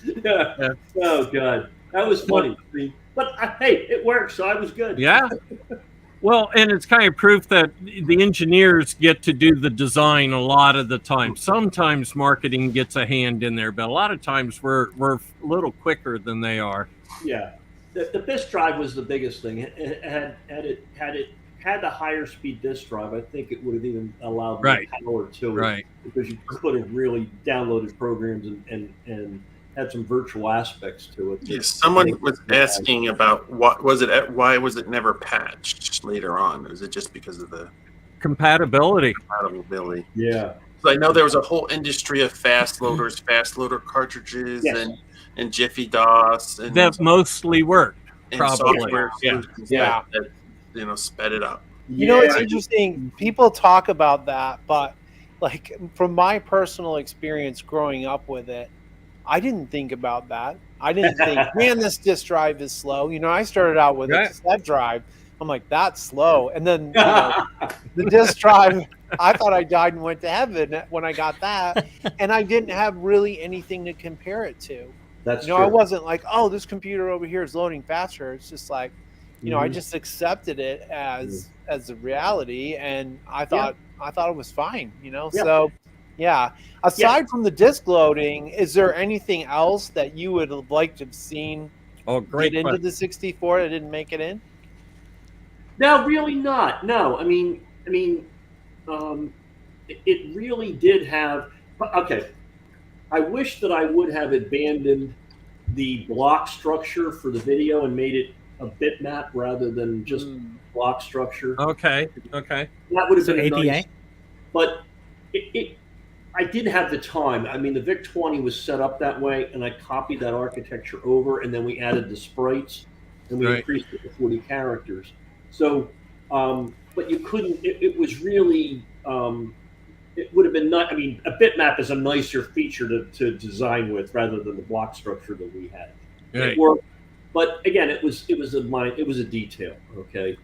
did." Yeah. Oh God, that was funny. But hey, it worked, so I was good. Yeah. Well, and it's kind of proof that the engineers get to do the design a lot of the time. Sometimes marketing gets a hand in there, but a lot of times we're a little quicker than they are. Yeah, the disk drive was the biggest thing. Had it had the higher speed disk drive, I think it would have even allowed more power to it, because you could have really downloaded programs and had some virtual aspects to it. Yes, someone was asking about why was it never patched later on? Was it just because of the compatibility? Yeah. So I know there was a whole industry of fast loader cartridges, and Jiffy DOS, and that mostly worked. And probably. Software that sped it up. It's interesting. People talk about that, but like from my personal experience growing up with it, I didn't think about that. I didn't think, man, this disk drive is slow. I started out with a cassette drive. I'm like, that's slow. And then the disk drive, I thought I died and went to heaven when I got that. And I didn't have really anything to compare it to. That's true. I wasn't like, oh, this computer over here is loading faster. It's just like, I just accepted it as a reality, and I thought it was fine. So. Yeah. Aside from the disk loading, is there anything else that you would have liked to have seen get into the 64 that didn't make it in? No, really not. No, I mean, it really did have. Okay, I wish that I would have abandoned the block structure for the video and made it a bitmap rather than just block structure. Okay. That would have been APA? nice. But I didn't have the time. I mean, the VIC-20 was set up that way, and I copied that architecture over, and then we added the sprites, and we increased it to 40 characters. So, but you couldn't. It was really. It would have been not. I mean, a bitmap is a nicer feature to design with rather than the block structure that we had. Right. It worked, but again, it was a detail. Okay,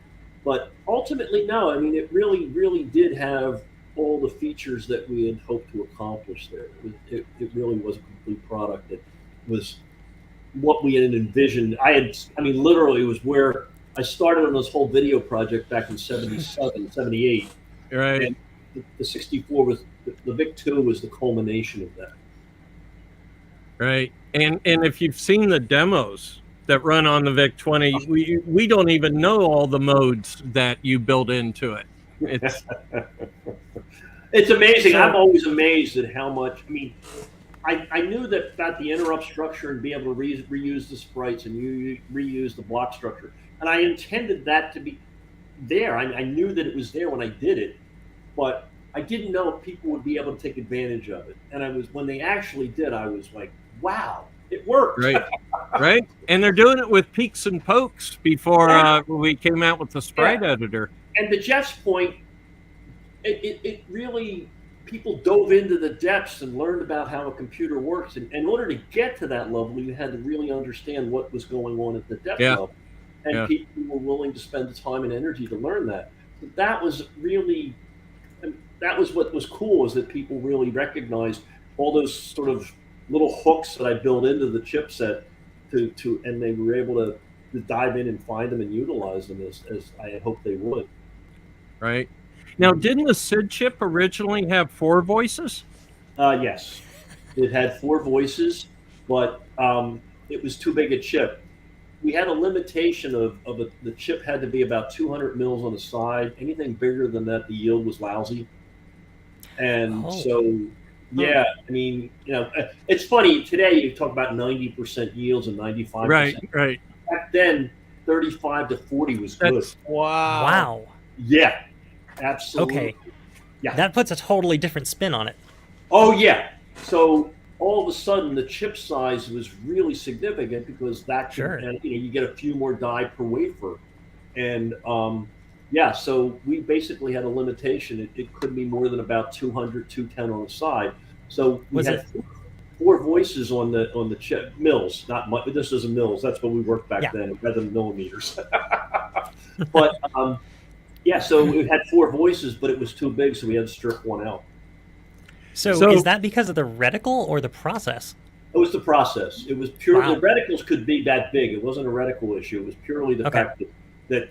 but ultimately, no. I mean, it really did have all the features that we had hoped to accomplish there. It really was a complete product. It was what we had envisioned. Literally, it was where I started on this whole video project back in 77, 78. Right. the 64 was the VIC 2 was the culmination of that. Right. And if you've seen the demos that run on the VIC 20, we don't even know all the modes that you build into it. It's amazing. So- I'm always amazed at how much. I mean, I knew that about the interrupt structure and be able to reuse the sprites and reuse the block structure, and I intended that to be there. I knew that it was there when I did it, but I didn't know if people would be able to take advantage of it. And when they actually did, I was like, wow, it worked. Right. Right. And they're doing it with peeks and pokes before we came out with the sprite editor. And to Jeff's point, it really, people dove into the depths and learned about how a computer works. And in order to get to that level, you had to really understand what was going on at the depth level. And people were willing to spend the time and energy to learn that. So that was really, that was what was cool, is that people really recognized all those sort of little hooks that I built into the chipset and they were able to dive in and find them and utilize them as I had hoped they would. Right. Now, didn't the SID chip originally have 4 voices? Yes, it had 4 voices, but it was too big a chip. We had a limitation of the chip had to be about 200 mils on the side. Anything bigger than that, the yield was lousy. And so, yeah, I mean, it's funny. Today you talk about 90% yields and 95%. Right. Back then, 35 to 40 was good. Wow. Yeah, absolutely. Okay. Yeah. That puts a totally different spin on it. Oh, yeah. So all of a sudden, the chip size was really significant because that and you get a few more die per wafer, and so we basically had a limitation. It couldn't be more than about 200, 210 on the side. So we had 4 voices on the chip. Mils, not much. This is a mils. That's what we worked back then, rather than millimeters. But so we had 4 voices, but it was too big, so we had to strip one out. So is that because of the reticle or the process? It was the process. It was purely the reticles could be that big. It wasn't a reticle issue. It was purely the fact that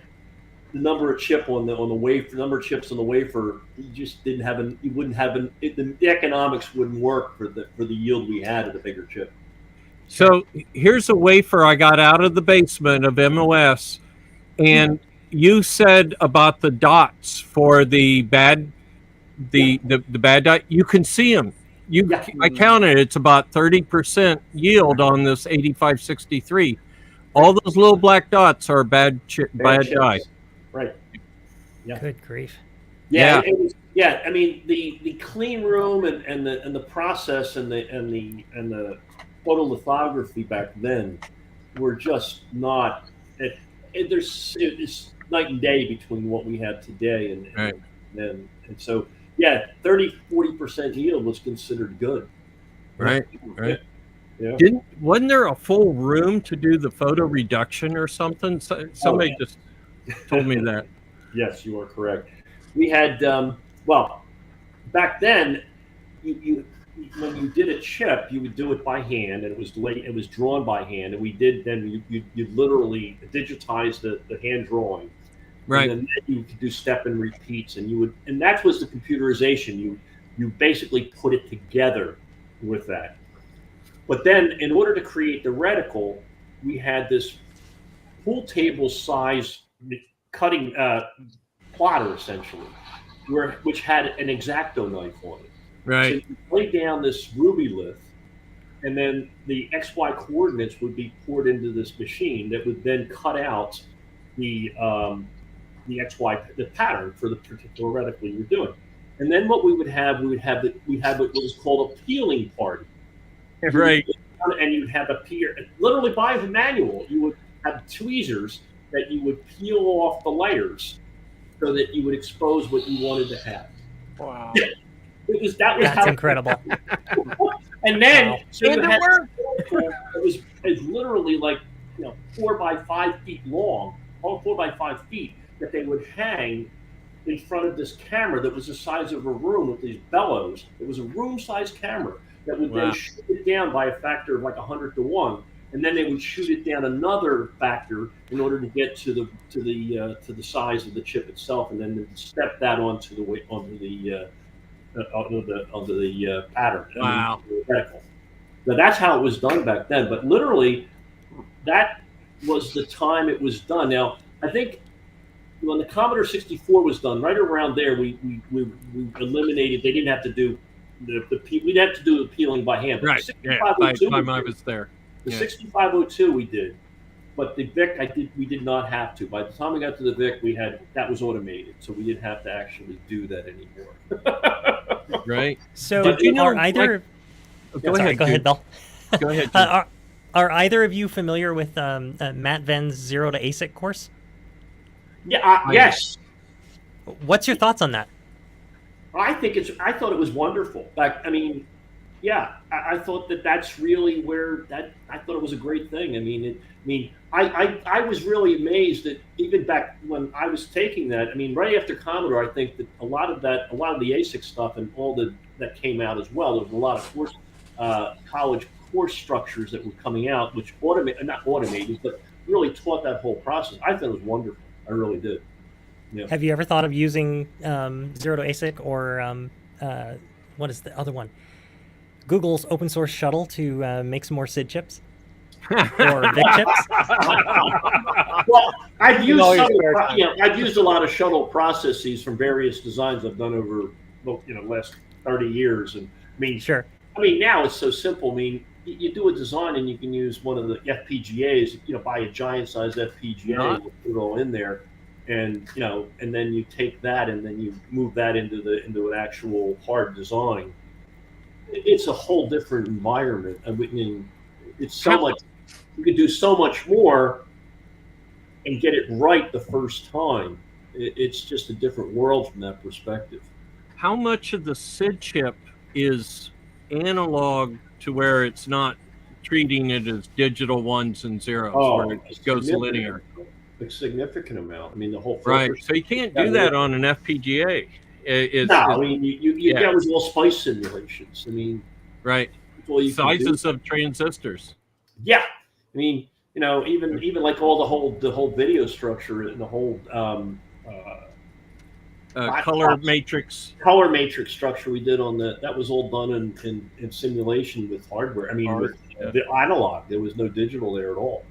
the number of chip on the wafer, number of chips on the wafer, you just didn't have the economics wouldn't work for the yield we had of the bigger chip. So here's a wafer I got out of the basement of MOS, and you said about the dots for the bad bad dot. You can see them. I counted. It's about 30% yield on this 8563. All those little black dots are bad dye. Right. Yeah. Good grief. Yeah. It was, I mean, the clean room and the process and the photolithography back then were just not. It's night and day between what we have today and so 30-40% yield was considered good. Right. Yeah. Wasn't there a full room to do the photo reduction or something? Somebody just told me that. Yes, you are correct. We had back then you when you did a chip, you would do it by hand, and it was drawn by hand, and we did then you literally digitize the hand drawing. Right. And then you could do step and repeats, and that was the computerization. You basically put it together with that. But then, in order to create the reticle, we had this pool table size cutting plotter essentially, which had an X-Acto knife on it. Right. So you lay down this ruby lith, and then the XY coordinates would be poured into this machine that would then cut out the XY pattern for the particular reticle you were doing. And then what we would have what was called a peeling party. Right. And you'd have literally by the manual, you would have tweezers that you would peel off the layers so that you would expose what you wanted to have. Wow. That's incredible. And then it was literally like 4 by 5 feet long, 4 by 5 feet that they would hang in front of this camera that was the size of a room with these bellows. It was a room-sized camera that would then shoot it down by a factor of like 100 to 1, and then they would shoot it down another factor in order to get to the size of the chip itself, and then step that onto the pattern. Wow. Reticle. Now that's how it was done back then. But literally, that was the time it was done. Now I think when the Commodore 64 was done, right around there, we eliminated. They didn't have to do we'd have to do the peeling by hand. But Right. the Yeah. 6502 By I was there. the Yeah. 6502 we did, but the VIC we did not have to. By the time we got to the VIC, that was automated, so we didn't have to actually do that anymore. Right. So Did you know, are either? Go ahead. Go ahead, Jude. Bill. Go ahead. Jude. Are either of you familiar with Matt Venn's Zero to ASIC course? Yeah. Yes. What's your thoughts on that? I thought it was wonderful. I thought that's really where I thought it was a great thing. I was really amazed that even back when I was taking that. Right after Commodore, I think that a lot of the ASIC stuff and all that came out as well. There was a lot of college course structures that were coming out, which not automated, but really taught that whole process. I thought it was wonderful. I really did. Yeah. Have you ever thought of using Zero to ASIC or what is the other one? Google's open source shuttle to make some more SID chips or VIC chips? Well, I've used a lot of shuttle processes from various designs I've done over last 30 years, and Sure. Now it's so simple. You do a design and you can use one of the FPGAs. Buy a giant size FPGA, and put it all in there. And and then you take that and then you move that into an actual hard design. It's a whole different environment. It's so much. You can do so much more and get it right the first time. It's just a different world from that perspective. How much of the SID chip is analog to where it's not treating it as digital ones and zeros, where it goes linear? A significant amount. The whole right. So you can't do that on an FPGA. You get with all spice simulations. Right. Sizes of transistors. Yeah. Even like all the whole video structure and the whole color matrix structure we did on that was all done in simulation with hardware. With the analog, there was no digital there at all.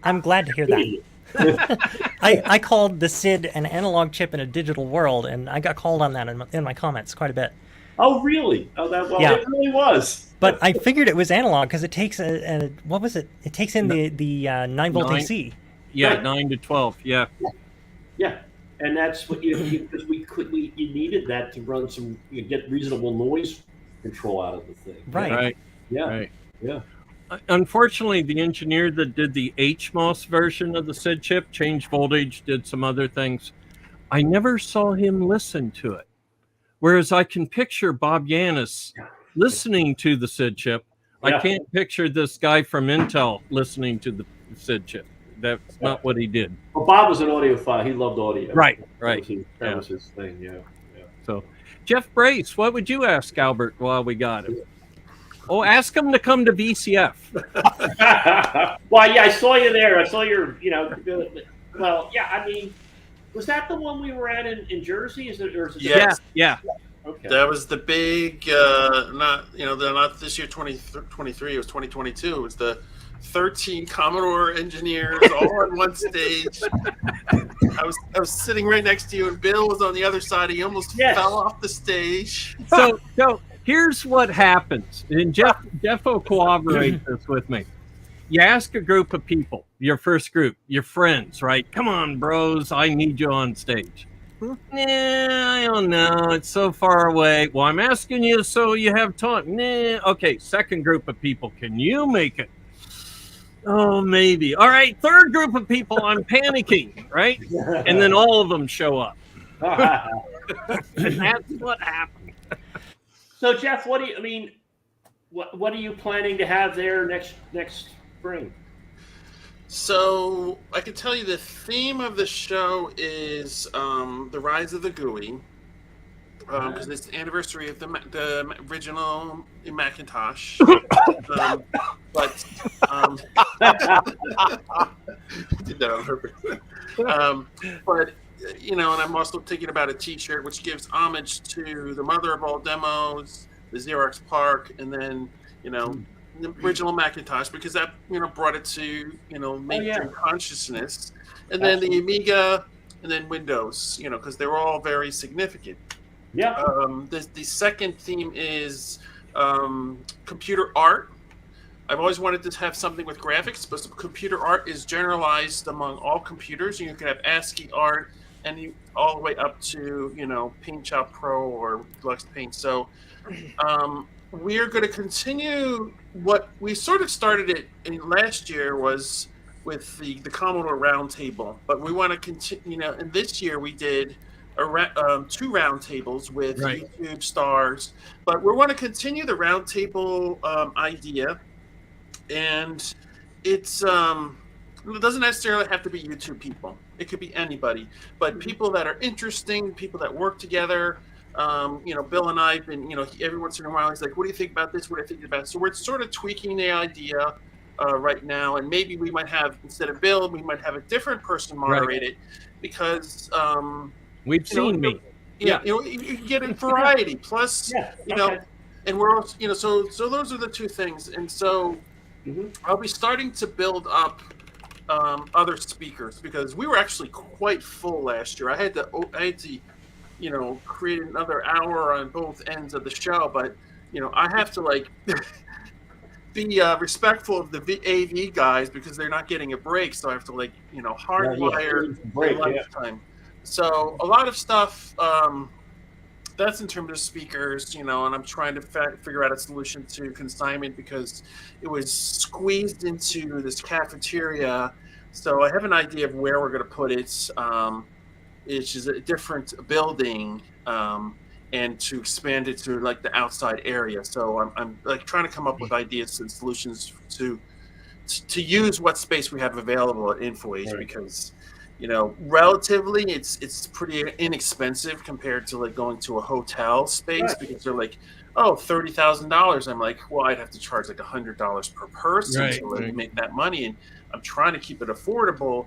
I'm glad to hear that. I called the SID an analog chip in a digital world, and I got called on that in my comments quite a bit. Oh, really? Oh, yeah. It really was. But I figured it was analog because it takes what was it? It takes in the 9-volt AC. Yeah, right. 9 to 12. Yeah. Yeah, and that's what because you needed that to run get reasonable noise control out of the thing. Right. Right. Yeah. Right. Yeah. Unfortunately, the engineer that did the HMOS version of the SID chip changed voltage, did some other things. I never saw him listen to it. Whereas I can picture Bob Yanis listening to the SID chip. Yeah. I can't picture this guy from Intel listening to the SID chip. That's not what he did. Well, Bob was an audiophile. He loved audio. Right. That was his thing. Yeah. So, Jeff Brace, what would you ask Albert while we got him? Oh, ask him to come to VCF. Well, yeah, I saw you there. I saw your, well, yeah, was that the one we were at in Jersey? Is it? Yes. Yeah. Okay. That was the big, not this year, 2023, it was 2022. It was the 13 Commodore engineers all on one stage. I was sitting right next to you, and Bill was on the other side. He almost fell off the stage. So here's what happens, and Jeff will corroborate this with me. You ask a group of people, your first group, your friends, right? Come on, bros, I need you on stage. I don't know. It's so far away. Well, I'm asking you so you have time. Okay, second group of people, can you make it? Oh, maybe. All right, third group of people, I'm panicking, right? And then all of them show up. That's what happened. So, Jeff, what are you planning to have there next spring? So I can tell you the theme of the show is the rise of the GUI. because it's the anniversary of the original Macintosh. But did that on purpose. But and I'm also thinking about a T-shirt which gives homage to the mother of all demos, the Xerox PARC, and then the original Macintosh, because that brought it to mainstream consciousness, and then the Amiga, and then Windows, because they were all very significant. Yeah. The second theme is computer art. I've always wanted to have something with graphics, but computer art is generalized among all computers. You can have ASCII art, and all the way up to PaintShop Pro or Deluxe Paint. So we're going to continue what we sort of started it in last year was with the Commodore Roundtable, but we want to continue. And this year we did two roundtables with YouTube stars, but we want to continue the roundtable idea. And it doesn't necessarily have to be YouTube people. It could be anybody, but people that are interesting, people that work together. Bill and I have been, every once in a while he's like, what do you think about this? What do you think about this? So we're sort of tweaking the idea right now, and maybe we might have, instead of Bill, we might have a different person moderate it, because we've seen me. Yeah, you get a variety. Plus, and we're also, so those are the two things, and so. I'll be starting to build up other speakers, because we were actually quite full last year. I had to create another hour on both ends of the show, but I have to be respectful of the AV guys, because they're not getting a break. So I have to hardwire lunchtime. So a lot of stuff. That's in terms of speakers, and I'm trying to figure out a solution to consignment, because it was squeezed into this cafeteria. So I have an idea of where we're going to put it. It's just a different building, and to expand it to the outside area. So I'm trying to come up with ideas and solutions to use what space we have available at InfoAge, because relatively it's pretty inexpensive compared to going to a hotel space, because they're $30,000. I'm like, well, I'd have to charge $100 per person to make that money, and I'm trying to keep it affordable.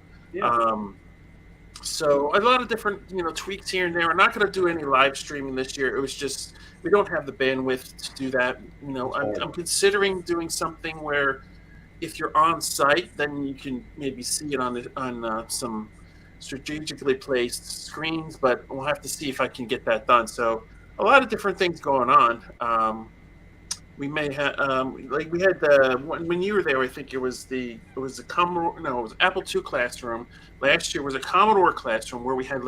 So a lot of different tweaks here and there. I'm not going to do any live streaming this year. It was just we don't have the bandwidth to do that. I'm considering doing something where if you're on site, then you can maybe see it on some strategically placed screens, but we'll have to see if I can get that done. So a lot of different things going on. We may have we had when you were there, I think it was Commodore, it was Apple II classroom. Last year was a Commodore classroom where we had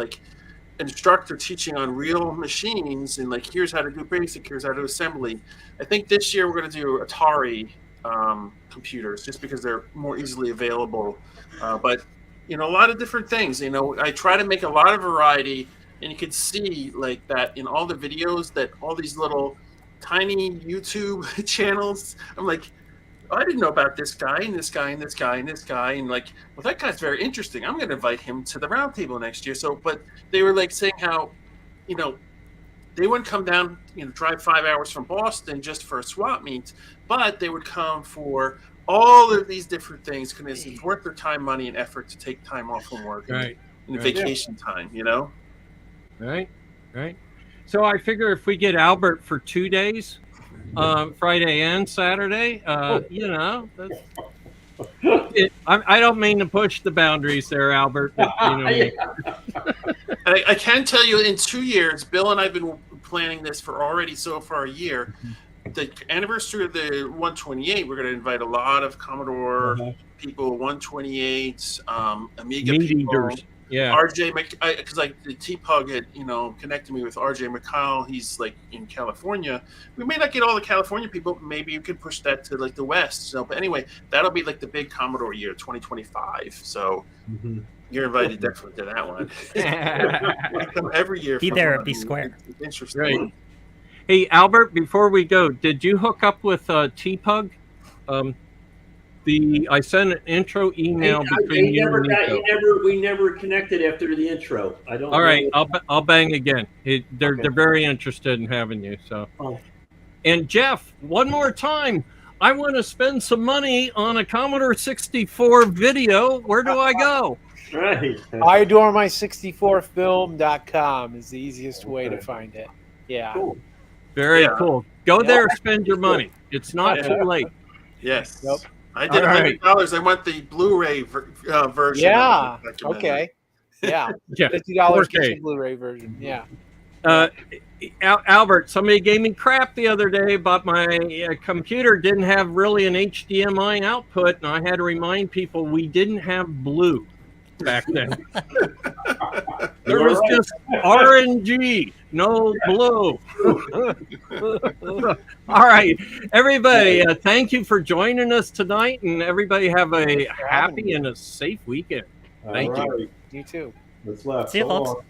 instructor teaching on real machines, and here's how to do basic, here's how to do assembly. I think this year we're going to do Atari computers, just because they're more easily available, but a lot of different things. I try to make a lot of variety, and you can see that in all the videos, that all these little tiny YouTube channels, I'm like, I didn't know about this guy and this guy and this guy and this guy, and well, that guy's very interesting, I'm going to invite him to the roundtable next year. So, but they were saying how they wouldn't come down, drive 5 hours from Boston just for a swap meet, but they would come for all of these different things, because it's worth their time, money, and effort to take time off from work and vacation time, Right. So I figure if we get Albert for 2 days, Friday and Saturday, I don't mean to push the boundaries there, Albert, but I can tell you, in 2 years, Bill and I have been planning this for already so far a year. The anniversary of the 128, we're going to invite a lot of Commodore people, 128, Amiga people. Eaters. Yeah. RJ, because the T-Pug had connected me with RJ McCall. He's in California. We may not get all the California people, but maybe you could push that to the West. So, but anyway, that'll be the big Commodore year, 2025. So you're invited definitely to that one. We come every year. Be there, be square. It's interesting. Right. Hey, Albert, before we go, did you hook up with T-Pug? I sent an intro email between you and Nico. We never connected after the intro. I don't. All right, I'll bang again. They're Okay. very interested in having you. So, Oh. and Jeff, one more time, I want to spend some money on a Commodore 64 video. Where do I go? Right. iadoremy64film.com is the easiest way to find it. Yeah. Cool. Very cool. Go there, spend your money. It's not too late. Yes. Yep. I did All right. $100. I want the Blu-ray version. Yeah. of the documentary. Okay. Yeah. Yeah. $50 4K. gets the Blu-ray version. Yeah. Albert, somebody gave me crap the other day about my computer didn't have really an HDMI output, and I had to remind people we didn't have blue back then. There was just RNG, no blue. All right, everybody, thank you for joining us tonight, and everybody have a happy and a safe weekend. Thank you. All right. You too. That's left. See you, So folks. long.